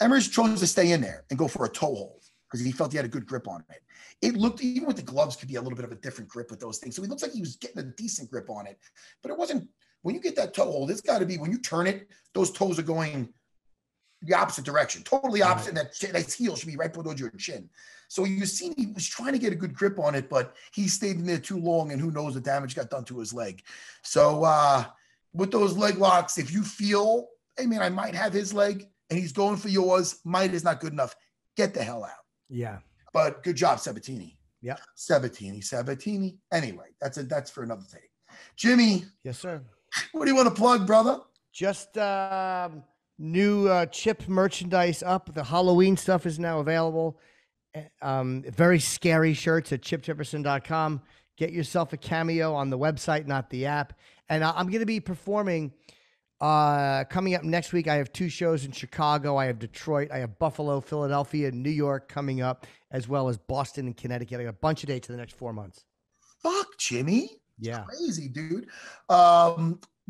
Speaker 2: Emmers chose to stay in there and go for a toe hold because he felt he had a good grip on it. It looked, even with the gloves, could be a little bit of a different grip with those things. So he looks like he was getting a decent grip on it, but it wasn't. When you get that toe hold, it's got to be, when you turn it, those toes are going the opposite direction, totally opposite. Right. That heel should be right towards your chin. So you see, he was trying to get a good grip on it, but he stayed in there too long, and who knows, the damage got done to his leg. So with those leg locks, if you feel, hey man, I might have his leg, and he's going for yours, might is not good enough, get the hell out.
Speaker 3: Yeah.
Speaker 2: But good job, Sabatini.
Speaker 3: Yeah.
Speaker 2: Sabatini. Anyway, that's for another day. Jimmy.
Speaker 3: Yes, sir.
Speaker 2: What do you want to plug, brother?
Speaker 3: Just new Chip merchandise up. The Halloween stuff is now available. Very scary shirts at chipjefferson.com. Get yourself a cameo on the website, not the app. And I'm going to be performing coming up next week. I have 2 shows in Chicago. I have Detroit. I have Buffalo, Philadelphia, New York coming up, as well as Boston and Connecticut. I got a bunch of dates in the next 4 months.
Speaker 2: Fuck, Jimmy.
Speaker 3: Yeah.
Speaker 2: It's crazy, dude.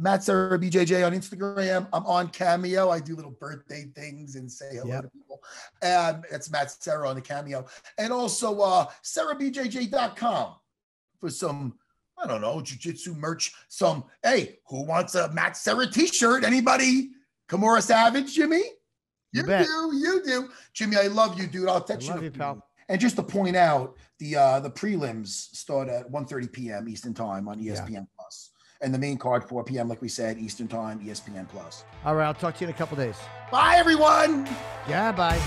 Speaker 2: Matt Serra BJJ on Instagram. I'm on Cameo. I do little birthday things and say hello to people. And it's Matt Serra on the Cameo. And also SerraBJJ.com for some, I don't know, jiu-jitsu merch. Hey, who wants a Matt Serra t-shirt? Anybody? Kimura Savage, Jimmy? You do. Jimmy, I love you, dude. I'll text you.
Speaker 3: Love you, pal.
Speaker 2: And just to point out, the prelims start at 1:30 p.m. Eastern Time on ESPN Plus. And the main card, 4 p.m., like we said, Eastern Time, ESPN Plus.
Speaker 3: All right, I'll talk to you in a couple days.
Speaker 2: Bye, everyone.
Speaker 3: Yeah, bye.